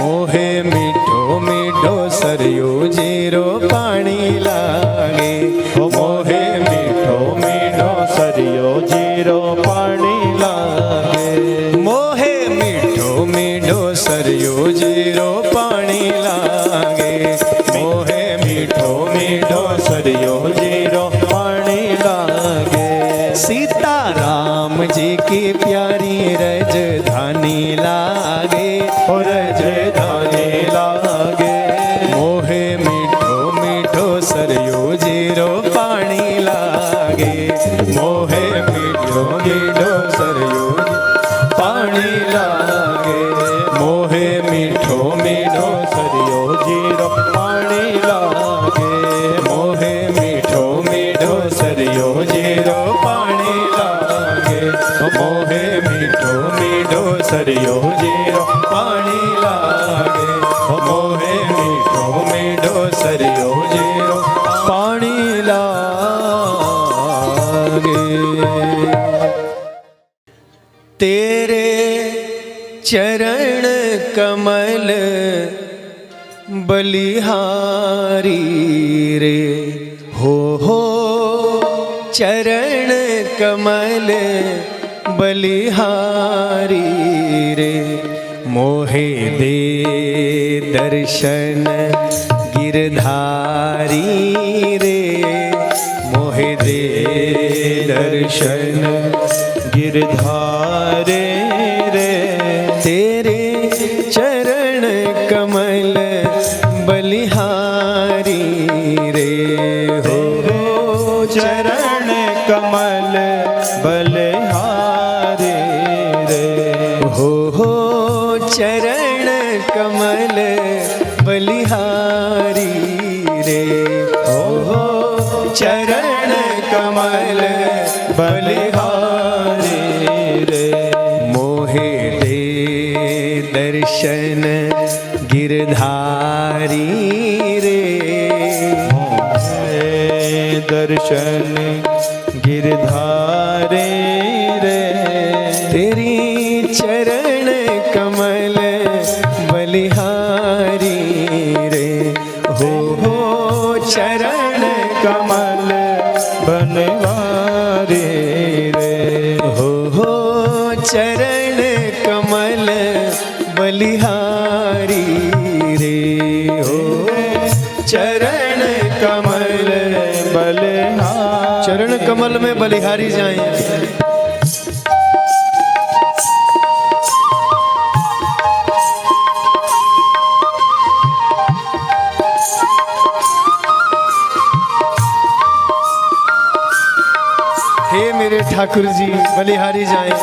मोहे मीठो मीठो सरयू जीरो पानी लागे। मोहे मीठो मीठो सरयो जीरो पानी लागे। मोहे मीठो मीठो सरयू जीरो पानी लागे। मोहे मीठो मीठो सरयो जीरो पानी लागे। सीता राम जी की प्यारी रजधानी लागे, रजधानी लागे। मोहे मीठो मीठो सरयू जीरो पानी लागे। मोहे मीठो मीठो सरयू पानी लागे। मोहे मीठो मीठो सरयो जीरो पानी लागे। मोहे मीठो मीठो सरयू जीरो पानी लागे। मोहे मीठो मीठो सरयू जीरो पानी लागे। मोहे मीठो मीठो सरयू जीरो पानी लागे। तेरे चरण कमल बलिहारी रे हो, चरण कमल बलिहारी रे। मोहे दे दर्शन गिरधारी रे। मोहे दे दर्शन गिरधारे रे। तेरे चरण कमल बलिहारी रे हो, चरण कमल बलिहारी रे। हो चरण कमल बलिहारी रे। हो चरण कमल बलिहारी रे। मोहे दे दर्शन गिरधारी रे। मोहे दर्शन गिरधारे रे। तेरी चरण कमल बलिहारी रे हो, चरण कमल बनवारे रे। हो चरण कमल बलिहारी रे हो, चरण कमल बलिहारी। चरण कमल में बलिहारी जाएं। हे मेरे ठाकुर जी बलिहारी जाएं।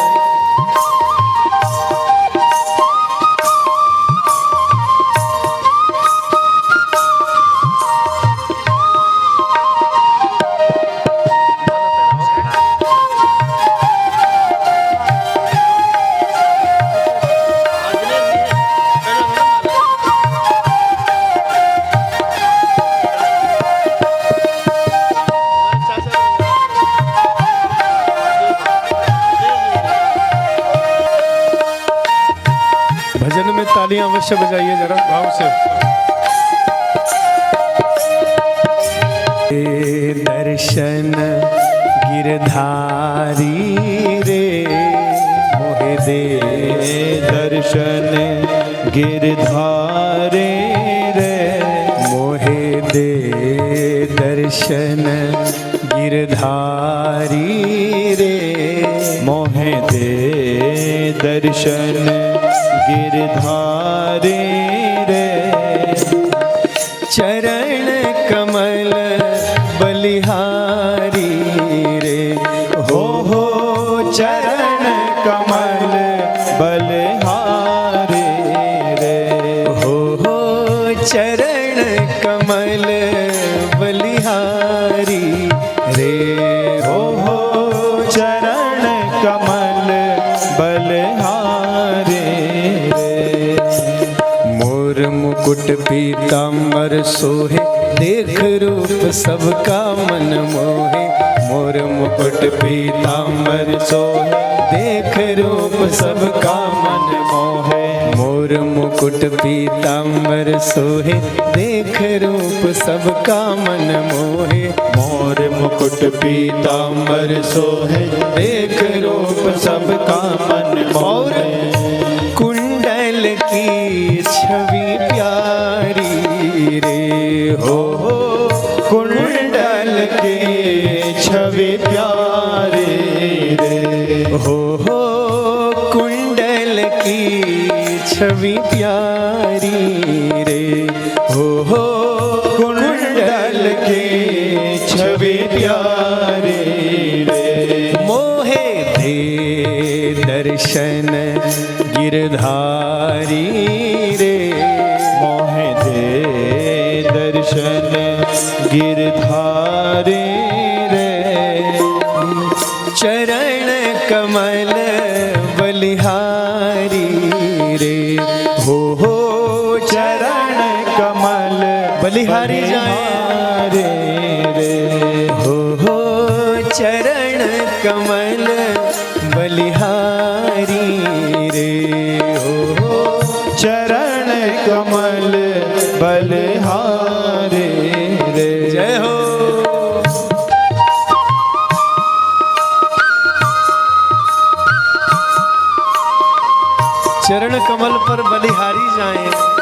तालियां अवश्य बजाइए जरा भाव से। दर्शन गिरधारी रे मोहे दे दर्शन गिरधारे रे मोहे दे दर्शन गिरधारी रे मोहे दे दर्शन गिरधारे रे चरण कमल बलिहारी रे हो चरण कमल बलिहारी रे हो चरण कमल बलिहारी रे हो चरण कमल बलिहारी रे मोर मुकुट पीतांबर सोहे देख रूप सबका मन मोहे मोर मुकुट पीतांबर सोहे देख रूप सबका मन मोहे मोर मुकुट पीतांबर सोहे देख रूप सबका मन मोहे मोर मुकुट पीतांबर सोहे देख रूप सबका मन मोहे कुंडल की छवि प्यारी रे हो कुंडल की छवि प्यारी रे हो कुंडल की छवि प्यारी रे हो कुंडल की छवि प्यारी रे मोहे दे दर्शन गिरधारी रे मोहे दे दर्शन गिरधारी रे चरण कमल बलिहारी रे हो चरण कमल बलिहारी जाए रे हो चरण कमल बलिहारी रे हो चरण कमल बलिहारी रे जय हो। चरण कमल पर बलिहारी जाएं।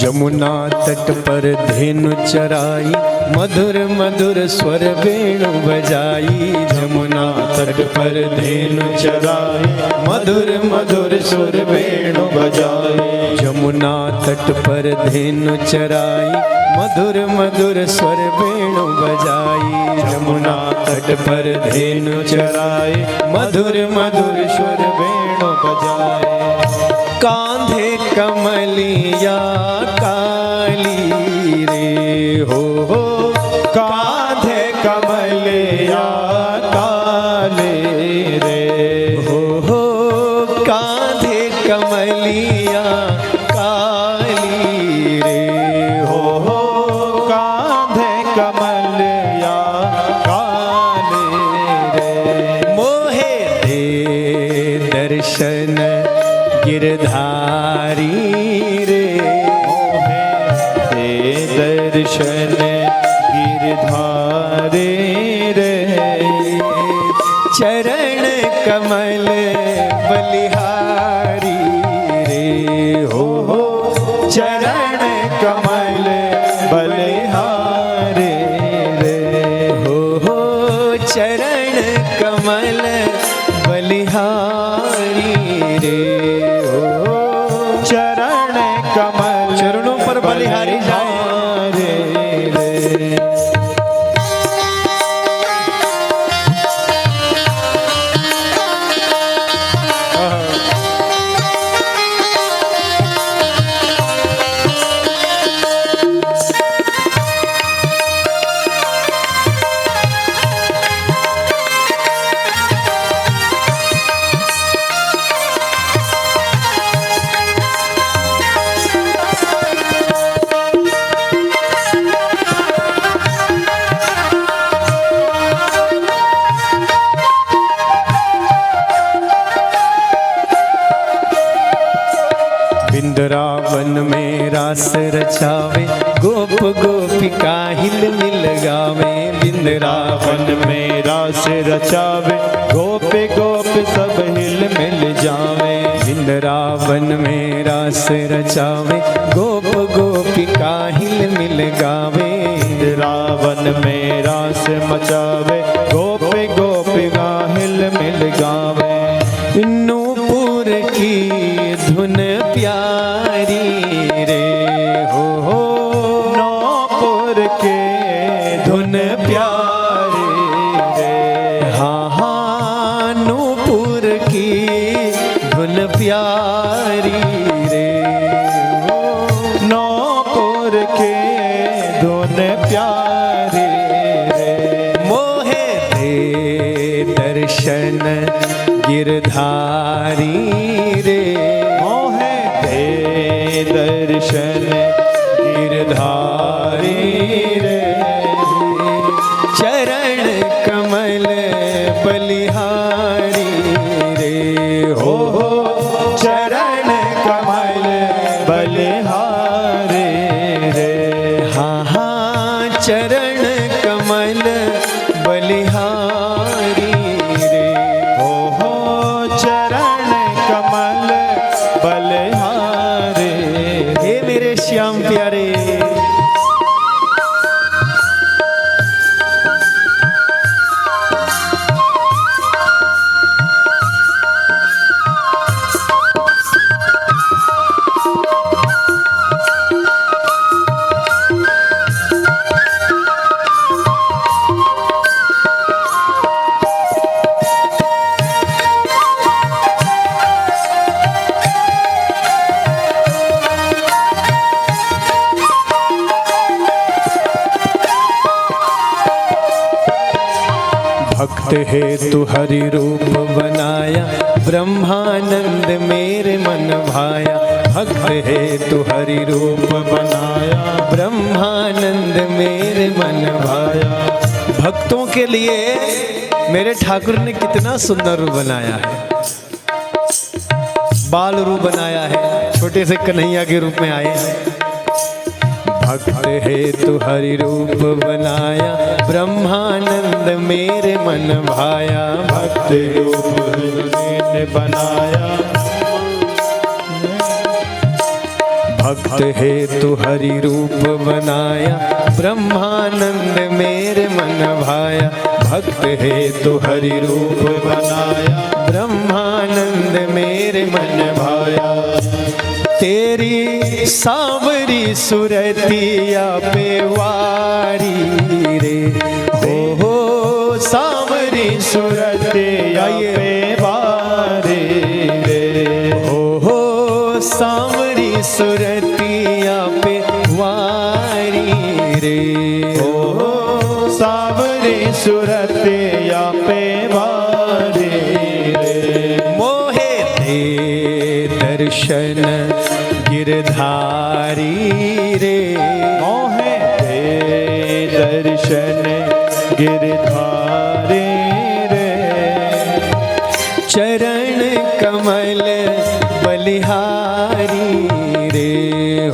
यमुना तट पर धेनु चराई मधुर मधुर स्वर वेणु बजाई यमुना तट पर धेनु चराई मधुर मधुर स्वर वेणु बजाई यमुना तट पर धेनु चराई मधुर मधुर स्वर वेणु बजाई यमुना तट पर धेनु चराई मधुर मधुर स्वर वेणु बजाई कांधे कमलिया काली रे हो कांधे कमलिया काले रे हो कांधे कमलिया काली रे हो कांधे कमलिया काले रे मोहे दे दर्शन गिरधारी रे मोहे दे दर्शन गिरधारी रे चरण कमल बलिहारी रे हो चरण कमल बलिहारी रे हो चरण कमल बलिहारी रे हो चरण कमल चरणों पर बलिहारी जाए रे रास रचावे, गोप गोपिका हिल मिल गावे। वृंदावन में रास रचावे, गोप गोप सब हिल मिल जावे। वृंदावन में रास रचावे, गोप गोपिका हिल मिल गावे। वृंदावन में रास मचावे, गोप गोपिका हिल मिल गावे। नूपुर की धुन प्यारी रे हो नौपुर के धुन प्यारी रे। हाँ हाँ नूपुर की धुन प्यारी रे हो नौपुर के धुन प्यारे रे। मोहे दे दर्शन गिरधारी रे। मोहे दे दर्शन गिरधारी रे। चरण कमल बलिहारी रे हो चरण कमल बलिहारे रे। हाँ हाँ चरण कमल बलिहारी रे। हो चरण कमल बलिहारे हे मेरे श्याम प्यारे। भक्त है तू हरि रूप बनाया, ब्रह्मानंद मेरे मन भाया। भक्त है तू हरि रूप बनाया, ब्रह्मानंद मेरे मन भाया। भक्तों के लिए मेरे ठाकुर ने कितना सुंदर रूप बनाया है। बाल रूप बनाया है, छोटे से कन्हैया के रूप में आए हैं। भक्त है तू हरि रूप बनाया, ब्रह्मानंद मेरे मन भाया। भक्त रूप ने बनाया। भक्त है तू हरि रूप बनाया, ब्रह्मानंद मेरे मन भाया। भक्त है तू हरि रूप बनाया, ब्रह्मानंद मेरे मन भाया। तेरी सांवरी सुरतिया पे वारी रे हो सांवरी सुरतिया पे वारी रे। हो सांवरी सुरतिया पे वारी रे हो सांवरी सुरतिया पे वारी रे। मोहे दे दर्शन गिरधारी रे। मोहे दे दर्शन गिरधारी रे। चरण कमल बलिहारी रे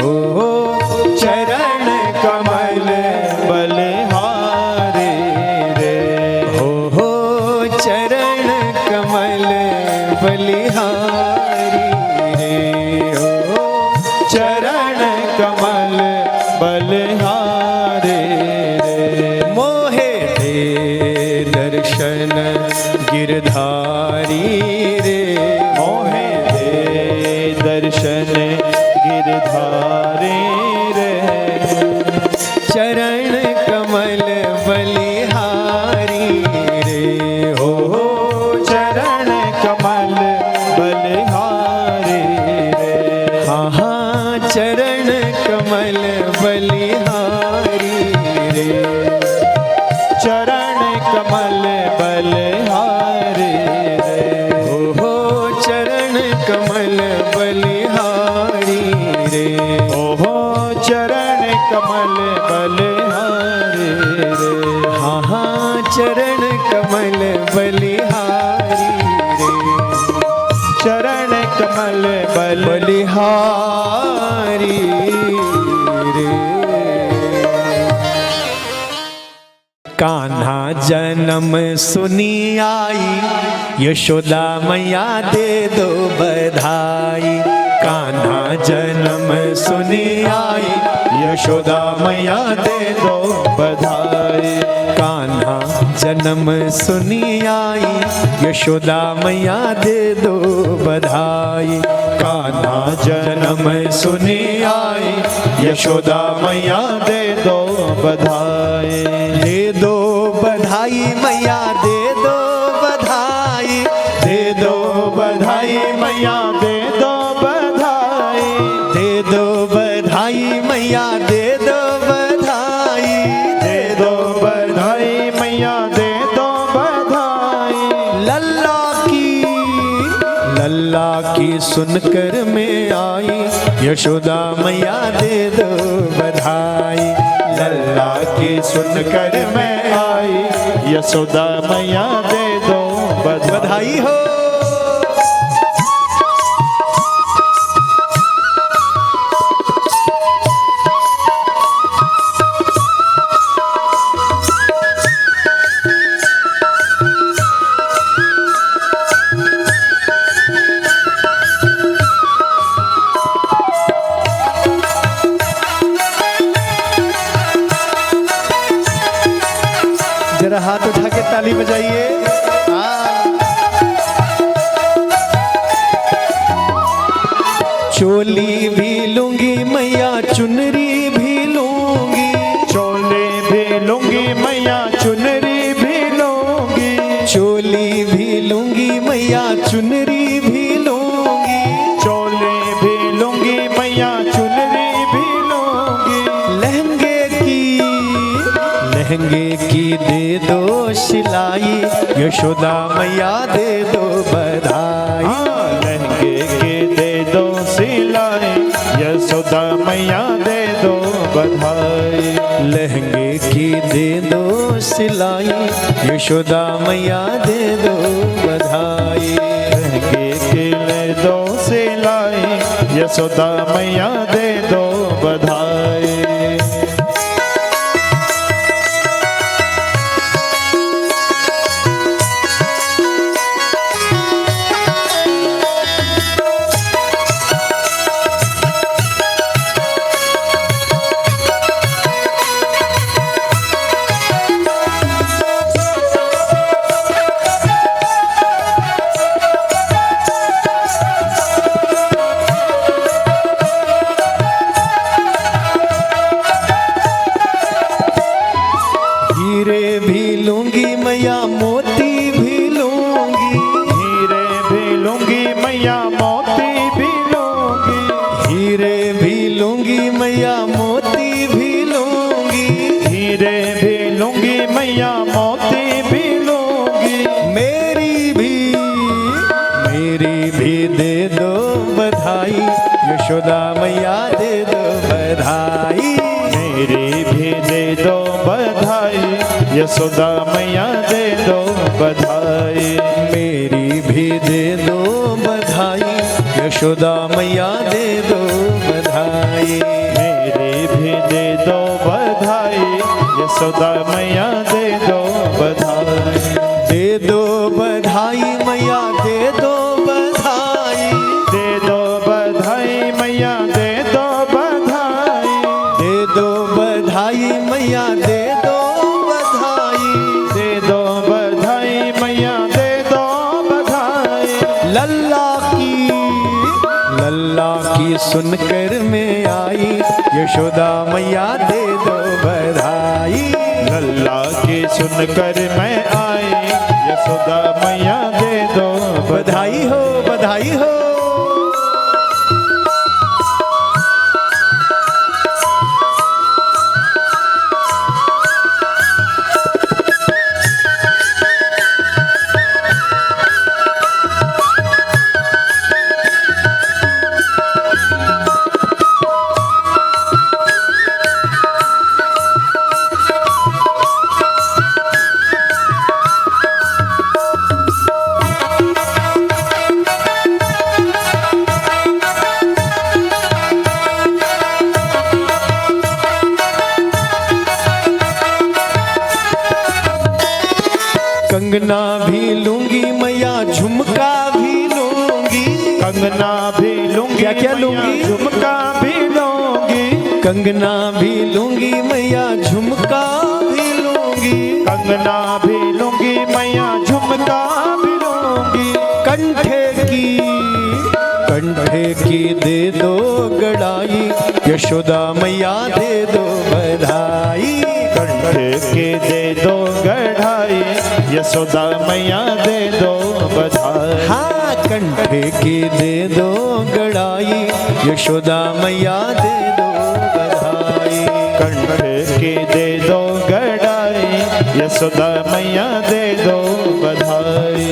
हो चरण कमल बलिहारी रे। हो चरण कमल बलिहारी रे हो चरण कमल बलिहारी रे। मोहे दे दर्शन गिरधारी रे। मोहे दे दर्शन गिरधारी रे। चरण कमल बलिहारी रे हो चरण कमल बलिहारी रे। हाँ हाँ चरण कमल बलिहारी रे। चरण कमल बलिहारी रे। हो चरण कमल बलिहारी रे। ओहो चरण कमल बलिहारी रे। हाँ हाँ चरण कमल बलिहारी रे। चरण कमल बलिहारी रे। कान्हा जन्म सुनी आई, यशोदा मैया दे दो बधाई। कान्हा जन्म सुनी आई, यशोदा मैया दे दो बधाई। कान्हा जन्म सुनी आई, यशोदा मैया दे दो बधाई। कान्हा जन्म सुनी आई, यशोदा मैया दे दो बधाई। दे दो बधाई मैया दे दो बधाई। दे दो बधाई मैया दे दो बधाई। दे दो बधाई मैया दे दो बधाई। दे दो बधाई मैया दे दो बधाई। लल्ला की सुनकर मैं आई, यशोदा मैया दे दो बधाई। लल्ला की सुनकर मैं आई, यशोदा मैया दे दो बधाई हो। जरा हाथ उठा के ताली बजाइए। चोली भी लूंगी मैया चुनरी भी लूंगी। चोली भी लूंगी मैया चुनरी भी लूंगी। चोली भी लूंगी मैया चुनरी भी लूंगी। चोली भी लूंगी मैया चुनरी भी लूंगी। लहंगे की दे दो सिलाई, यशोदा मैया दे दो बधाई। लहंगे की दे दो सिलाई, यशोदा मैया दे दो बधाई। लहंगे की दे दो सिलाई, यशोदा मैया दे दो बधाई। लहंगे की दे दो सिलाई, यशोदा मैया दे दो बधाई। हीरे भी लूंगी मैया मोती भी लूंगी। हीरे भी लूंगी मैया मोती भी लूंगी। हीरे भी लूंगी मैया मोती भी लूंगी। हीरे भी लूंगी मैया मोती भी लूंगी। मेरी भी दे दो बधाई, यशोदा मैया दे दो बधाई। मेरी भी दे दो बधाई, यशोदा मैया दे दो बधाई। मेरी भी दे दो बधाई, यशोदा मैया दे दो बधाई। मेरी भी दे दो बधाई, यशोदा मैया दे दो बधाई। दे दो बधाई मैया दे दो बधाई। दे दो बधाई मैया दे दो बधाई। दे दो बधाई मैया दे दो बधाई। दे दो बधाई मैया दे दो बधाई। लल्ला की सुनकर मैं आई, यशोदा मैया दे दो बधाई। लल्ला की सुनकर मैं आई, यशोदा मैया दे दो बधाई हो बधाई हो। कंगना भी लूंगी मैया झुमका भी लूंगी। कंगना भी लूंगी, क्या क्या लूंगी? मैया झुमका भी लूंगी। कंगना भी लूंगी मैया झुमका भी लूंगी। कंगना भी लूंगी, मैया झुमका भी लूंगी। कंठे की दे दो गड़ाई, यशोदा मैया दे दो बधाई। कंठे की दे दो गढ़ाई, यशोदा मैया दे दो बधाई। हाँ, कंठे की दे दो गड़ाई, यशोदा मैया दे दो बधाई। कंठे की दे दो गढ़ाई, यशोदा मैया दे दो बधाई।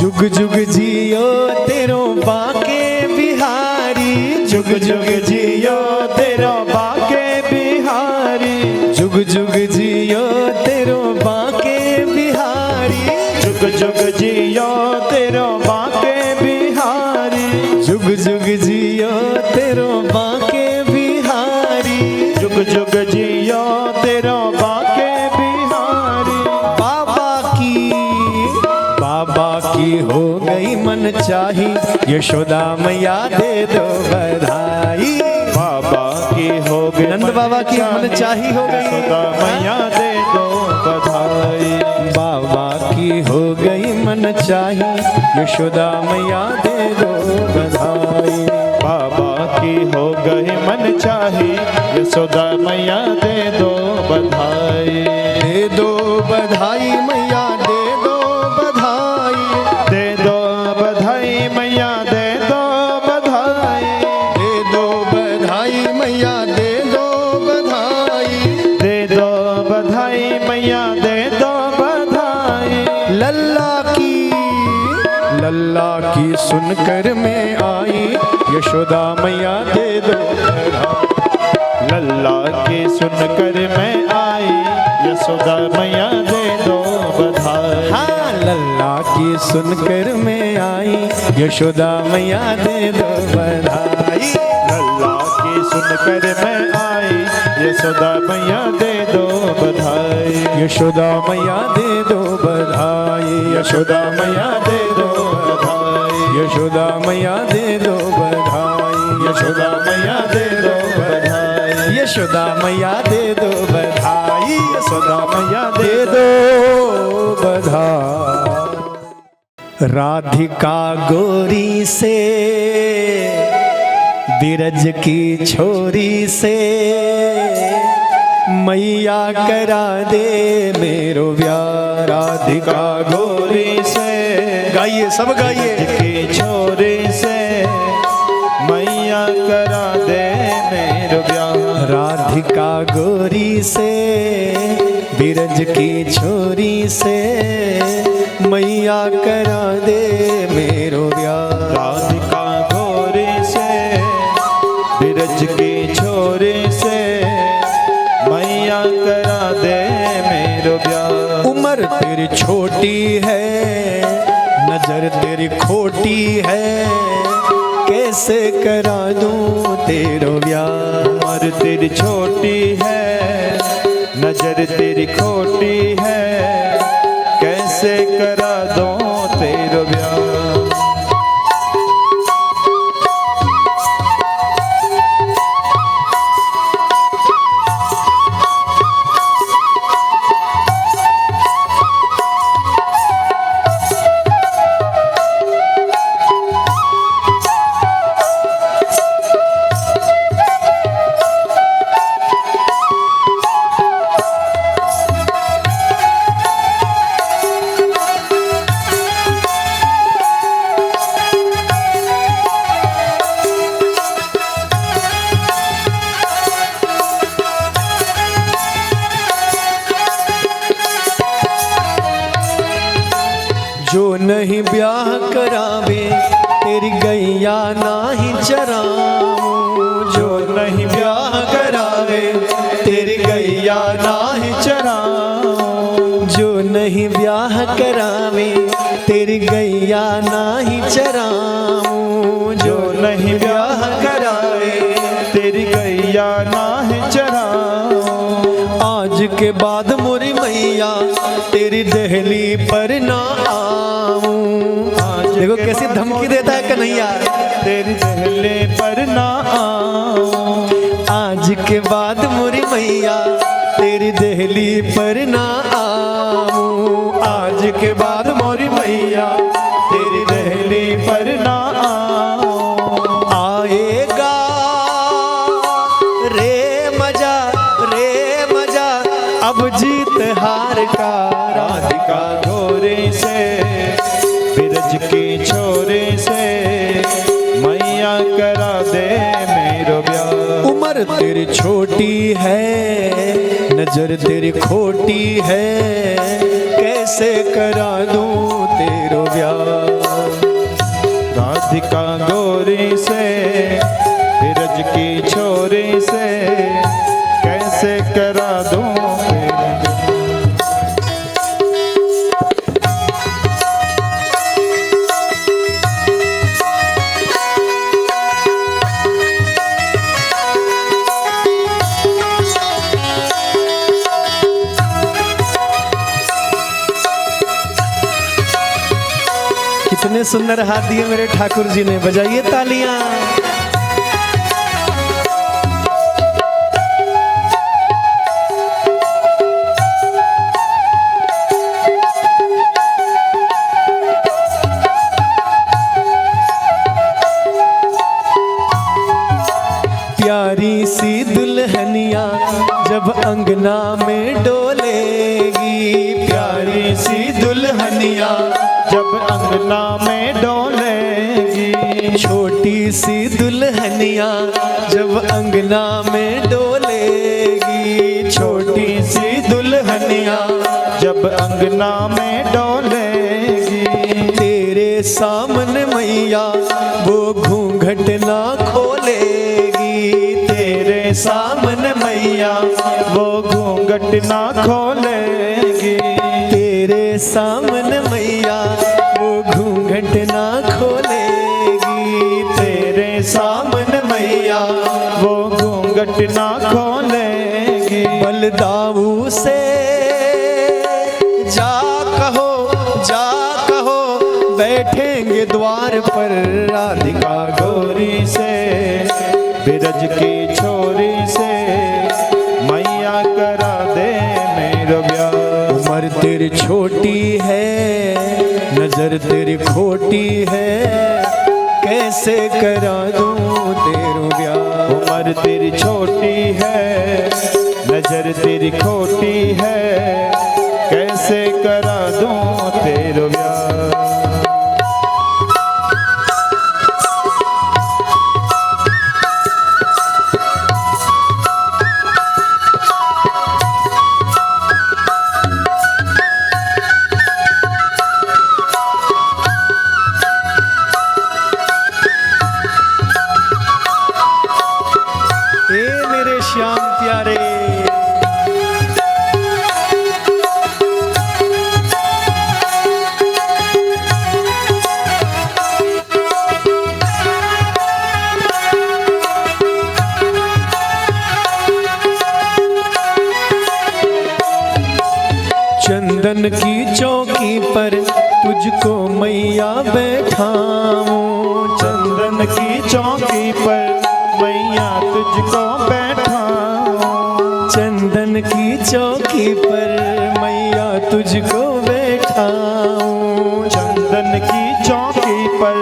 जुग जुग जियो तेरो बाके बिहारी। जुग जुग जियो तेरो बाके बिहारी। जुग जुग जियो तेरो बाके बिहारी। जुग जुग जियो तेरो बाके बिहारी। जुग जुग जियो तेरो बाके बिहारी। जुग जुग जियो तेरो बाके बिहारी। बाबा की हो गई मन चाही, यशोदा मैया दे दो बधाई। बाबा की हो गई नंद बाबा की मन चाही हो गई, यशोदा मैया दे दो बधाई। बाबा की हो गई मन चाही, यशोदा मैया दे दो बधाई। बाबा की हो गई मन चाही, यशोदा मैया दे दो बधाई। दे दो बधाई मैया दे दो बधाई। दे दो बधाई मैया दे दो बधाई। दे दो बधाई मैया दे दो बधाई। दे दो बधाई मैया दे दो बधाई। लल्ला की सुनकर मैं आई, यशोदा मैया दे दो बधाई। लल्ला की सुनकर मैं आई, यशोदा मैया दे दो बधाई। हाँ, लल्ला की सुनकर मैं आई, यशोदा मैया दे दो बधाई। लल्ला की सुनकर मैं आई, यशोदा मैया दे दो बधाई। यशोदा मैया दे दो बधाई। यशोदा मैया दे दो बधाई। यशोदा मैया दे दो बधाई। यशोदा मैया दे दो बधाई। यशोदा मैया दे दो बधाई। यशोदा मैया दे दे दो बधाई। राधिका गोरी से, बिरज की छोरी से, मैया करा दे मेरो ब्याह। राधिका गोरी से, गाइए सब गाइए। की छोरी से मैया करा दे मेरो ब्याह। राधिका गोरी से, बिरज की छोरी से, मैया करा दे मेरो ब्याह। राधिका गोरी से, बिरज की छोरी से, मैया करा दे मेरो ब्याह। उम्र तेरी छोटी है, नजर तेरी खोटी है, कैसे करा दूं तेरो ब्याह। उम्र तेरी छोटी है, नजर तेरी खोटी है, कैसे करा दो तेरो ब्याह। नहीं ब्याह करावे तेरी गैया नाही चराऊं। जो नहीं ब्याह करावे तेरी गैया नाही चराऊं। जो नहीं ब्याह करावे तेरी गैया नाही चराऊं। जो नहीं ब्याह करावे तेरी गैया नाहि चराऊं। आज के बाद मोरी मैया तेरी दहली पर ना आऊं। देखो कैसी धमकी देता है कन्हैया, तेरी दहले पर ना आऊं। आज के बाद मोरी मैया तेरी दहली पर ना आऊं। आज के बाद मोरी मैया तेरी दहली पर ना आऊं। आएगा रे मजा अब जीत हार का। राधिका गोरे से बिरज की छोरे से मैया करा दे मेरो ब्याह। उम्र तेरी छोटी है नजर तेरी खोटी है, कैसे करा दूं तेरो ब्याह। राधिका गोरी से बिरज की छोरी से कैसे करा दूं तेरा। कितने सुंदर हाथ दिए मेरे ठाकुर जी ने, बजाइए तालियां। प्यारी सी दुल्हनिया जब अंगना में डोलेगी। प्यारी सी दुल्हनिया जब अंगना में डोलेगी। छोटी सी दुल्हनिया जब अंगना में डोलेगी। छोटी सी दुल्हनिया जब अंगना में डोलेगी। तेरे सामने मैया वो घूंघट ना खोलेगी। तेरे सामने मैया वो घूंघट ना खोलेगी। तेरे सामने मैया वो घूंघट ना खोलेगी। तेरे सामने मैया वो घूंघट ना खोलेगी। बलदाऊ से जा कहो बैठेंगे द्वार पर। राधिका गोरी से बिरज की छोरी से मैया करा दे मेरो ब्याह। उम्र तेरी छोटी है नजर तेरी खोटी है, कैसे करा दूं तेरो ब्याह। उम्र तेरी छोटी है नजर तेरी खोटी है, कैसे करा दूं तेरो ब्याह। श्याम प्यारे चंदन की चौकी पर तुझको मैया बैठाऊं। चंदन की चौकी पर मैया तुझको बैठाऊं। चंदन की चौकी पर मैया तुझको बैठाऊं। चंदन की चौकी पर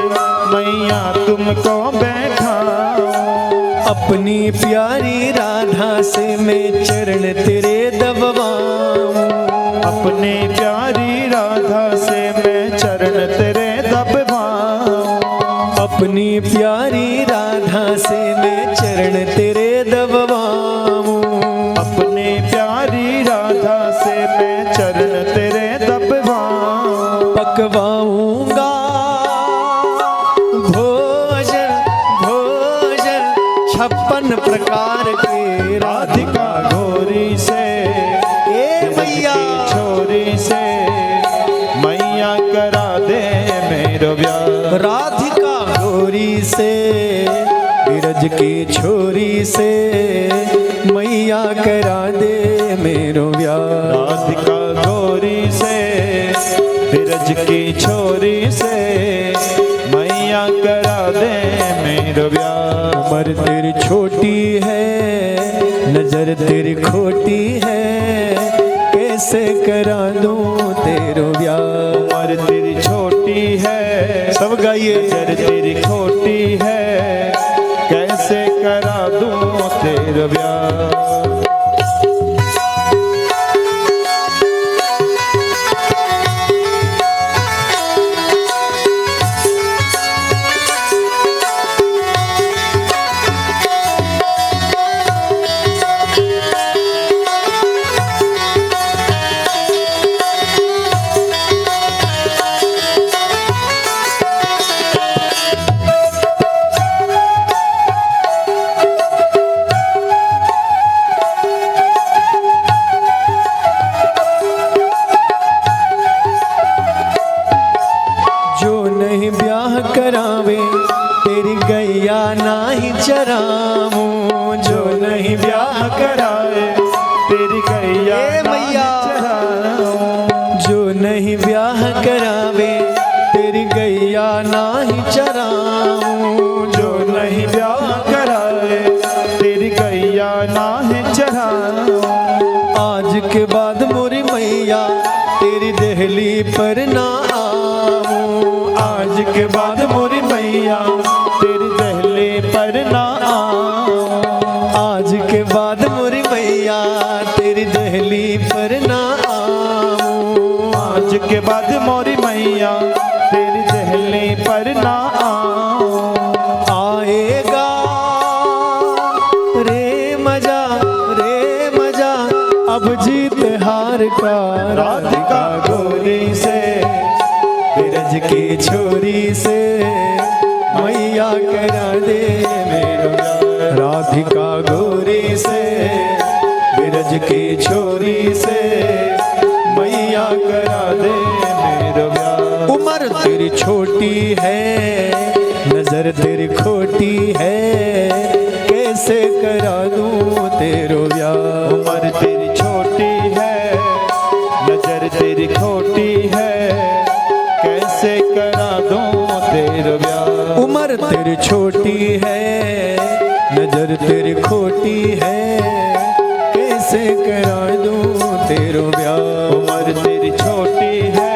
मैया तुमको बैठाऊं। अपनी प्यारी राधा से मैं चरण तेरे दबवाऊं। अपनी प्यारी राधा से मैं चरण तेरे दबवाऊं। अपनी प्यारी राधा से मैं चरण तेरे दबवाऊं। अपनी प्यारी राधा से मैं चरण तेरे दबवाऊं। पकवाऊंगा राधिका गोरी से बिरज की छोरी से मैया करा दे मेरो ब्याह। राधिका गोरी से बिरज की छोरी से मैया करा दे मेरो ब्याह। उम्र तेरी छोटी है नजर तेरी खोटी है कैसे करा दूं तेरो ब्याह। उम्र तेरी छोटी है सब गाइए। नजर तेरी खोटी है कैसे करा दूं तेरा ब्याह। करावे तेरी गैया नाही चराऊं। जो नहीं ब्याह करावे तेरी गैया मैया जो नहीं ब्याह करावे तेरी गैया नाही चराऊं। जो नहीं ब्याह करावे तेरी गैया नाहीं चराऊं। आज के बाद मोरी मैया तेरी दहली पर ना आऊं। आज के बाद मोरी मैया तेरी दहली पर ना आऊं। आज के बाद मोरी मैया तेरी दहली पर ना आऊं। आज के बाद मोरी मैया तेरी दहली पर ना आऊं। आएगा रे मजा अब जीत हार का। राधिका गोरी से बिरज की छोरी से मैया करा दे मेरो ब्याह। राधिका गोरी से बिरज की छोरी से मैया करा दे मेरो ब्याह। उम्र तेरी छोटी है नजर तेरी खोटी है कैसे करा दूं तेरो ब्याह। उम्र तेरी छोटी है नजर तेरी खोटी है कैसे करा दूं तेरा ब्याह। उम्र तेरी छोटी है नजर तेरी खोटी है कैसे करा दूं तेरो ब्याह। उम्र तेरी छोटी है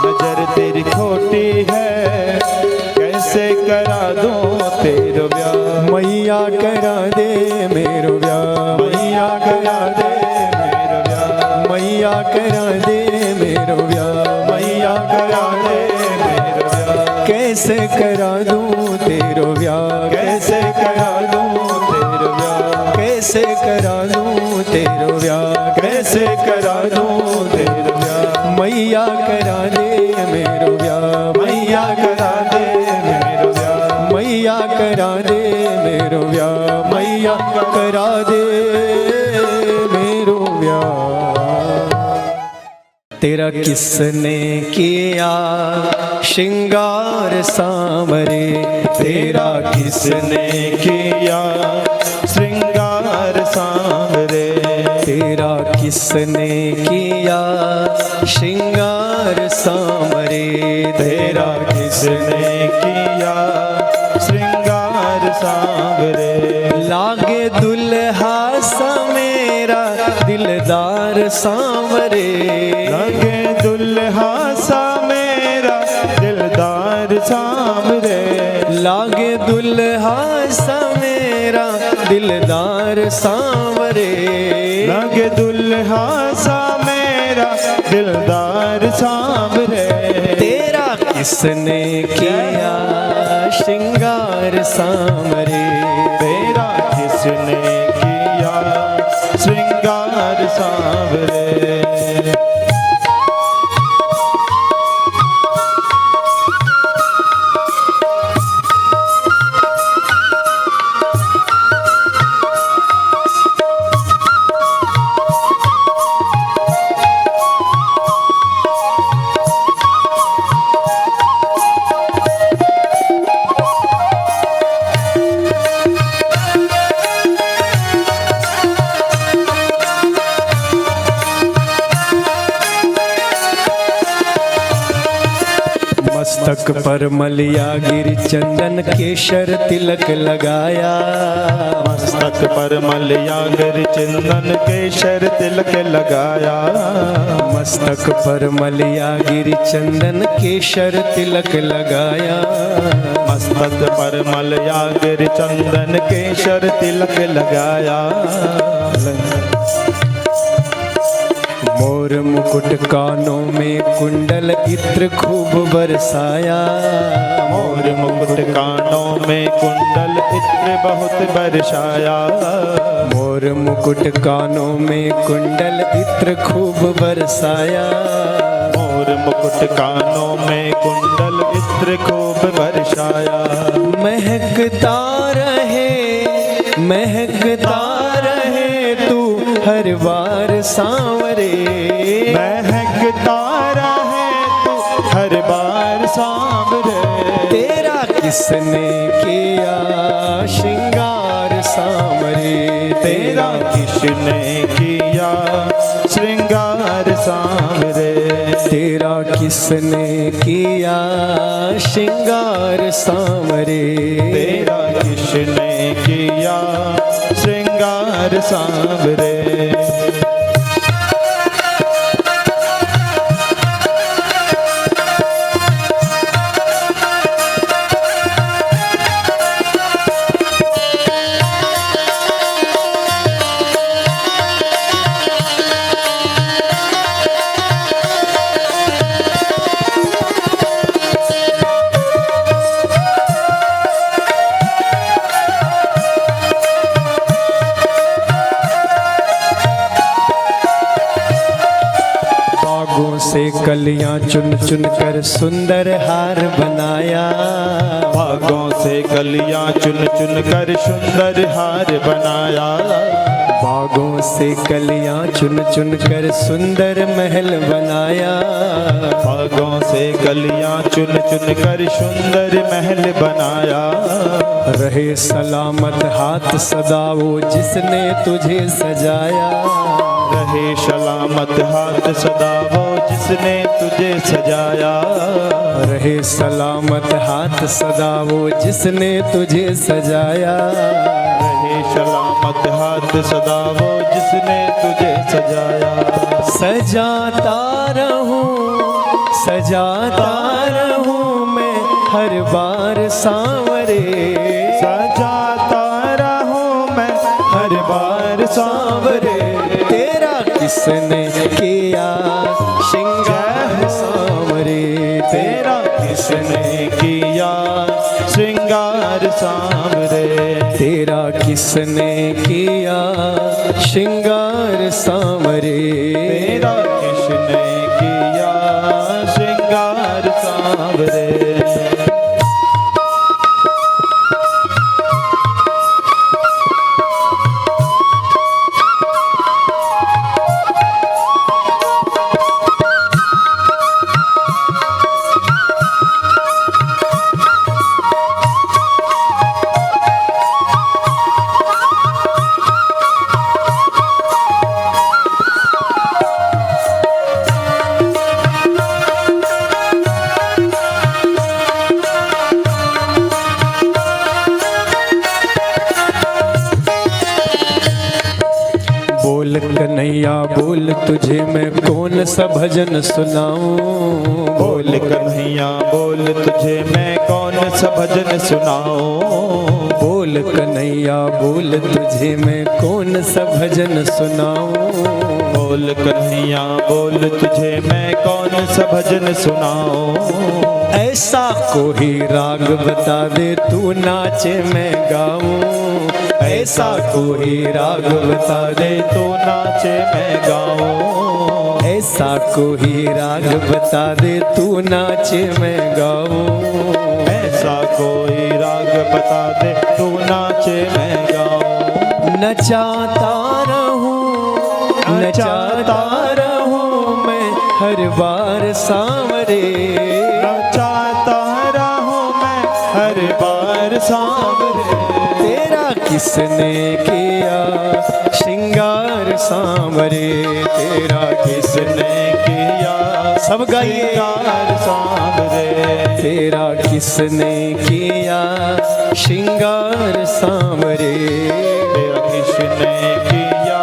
नजर तेरी खोटी है कैसे करा दूं तेरा ब्याह। मैया करा दे मेरो ब्याह। मैया करा दे मेरा ब्याह। मैया करा दे मेरो ब्याह। मैया करा दे मेरा ब्याह। कैसे करा दूं तेरो ब्याह। कैसे करा दूं तेरा ब्याह। कैसे करा दूं तेरो ब्याह। कैसे करा दूं तेरा ब्याह। मैया करा दे मेरो ब्याह। मैया करा दे मेरा ब्याह। मैया करा दे मेरो ब्याह। मैया करा दे मेरो ब्याह। तेरा किसने किया श्रृंगार सांवरे। तेरा किसने किया श्रृंगार सांवरे। तेरा किसने किया श्रृंगार सांवरे। तेरा किसने किया श्रृंगार सांवरे। लागे दुल्हा सा मेरा दिलदार सांवरे। लगे दुल्हा सा मेरा दिलदार सांवरे। लागे दुल्हा सा मेरा दिलदार सांवरे। लगे दुल्हा सा मेरा दिलदार सांवरे। तेरा किसने किया श्रृंगार सांवरे। तेरा किसने किया श्रृंगार सांवरे। मस्तक पर मलिया गिर चंदन केशर तिलक लगाया, मस्तक पर मलयागर चंदन केशर तिलक लगाया, मस्तक पर मलिया गिर चंदन केशर तिलक लगाया, मस्तक पर मलयागर चंदन केशर तिलक लगाया। मोर मुकुट कानों में कुंडल इत्र खूब बरसाया, मोर मुकुट कानों में कुंडल इत्र बहुत बरसाया, मोर मुकुट कानों में कुंडल इत्र खूब बरसाया, मोर मुकुट कानों में कुंडल इत्र खूब बरसाया। महकता रहे महकता रहे तू हर बार सांवरे, महकता रहे तो हर बार सांवरे, तेरा किसने किया श्रृंगार सांवरे, तेरा किसने किया श्रृंगार सांवरे, तेरा किसने किया श्रृंगार सांवरे, तेरा किसने किया श्रृंगार सांवरे। से कलियां चुन चुन कर सुंदर हार बनाया, भागों से कलियां चुन चुन कर सुंदर हार बनाया, बागों से कलियां चुन चुन कर सुंदर महल बनाया, भागों से कलियां चुन चुन कर सुंदर महल बनाया, रहे सलामत हाथ सदा वो जिसने तुझे सजाया, रहे सलामत हाथ सदा वो जिसने तुझे सजाया, रहे सलामत हाथ सदा वो जिसने तुझे सजाया, रहे सलामत हाथ सदा वो जिसने तुझे सजाया। सजाता रहूं मैं हर बार सांवरे, सजाता रहूं मैं हर बार सांवरे, तेरा किसने किया श्रृंगार सांवरे, तेरा किसने किया श्रृंगार सांवरे, तेरा किसने किया श्रृंगार सांवरे, तेरा किसने किया श्रृंगार सांवरे। बोल कन्हैया बोल तुझे मैं कौन सा भजन सुनाऊं, बोल कन्हैया बोल तुझे मैं कौन सा भजन सुनाऊं, बोल कन्हैया बोल तुझे मैं कौन सा भजन सुनाऊं, बोल कन्हैया बोल तुझे मैं कौन सा भजन सुनाऊं, ऐसा कोई राग बता दे तू नाचे मैं गाऊं, ऐसा कोई राग बता दे तू नाचे मैं गाऊं, ऐसा कोई राग बता दे तू नाचे मैं गाऊं, ऐसा कोई राग बता दे तू नाचे मैं गाऊं, नचाता रहूं मैं हर बार सांवरे, नचाता रहूं मैं हर बार सांवरे, तेरा किसने किया श्रृंगार सांवरे, तेरा किसने किया सब गाइए। श्रृंगार सांवरे तेरा किसने किया श्रृंगार सांवरे, तेरा किसने किया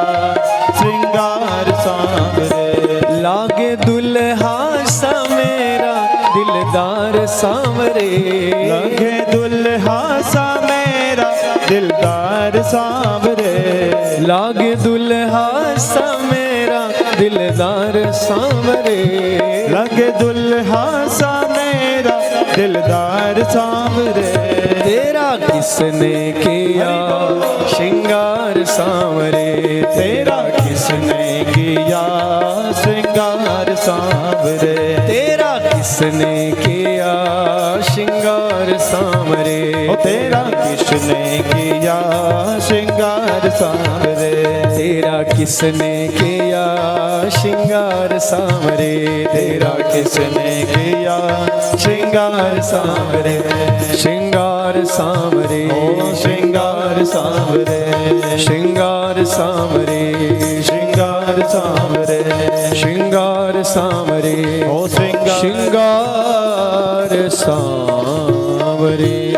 श्रृंगार सांवरे। लागे दुल्हा सा मेरा दिलदार सांवरे, लगे दुल्हा सा मेरा दिलदार सांवरे। लागे दुल्हा सा मेरा दिलदार सांवरे, लगे दुल्हा सा मेरा दिलदार सांवरे। तेरा किसने किया श्रृंगार सांवरे, तेरा किसने किया श्रृंगार सांवरे। तेरा किसने किया श्रृंगार सांवरे, ओ तेरा किसने किया श्रृंगार सांवरे। तेरा किसने किया श्रृंगार सांवरे, तेरा किसने किया श्रृंगार सांवरे। श्रृंगार सांवरे, ओ श्रृंगार सांवरे, श्रृंगार सांवरे, श्रृंगार सांवरे, श्रृंगार सांवरे, ओ श्रृंगार श्रृंगार सांवरे।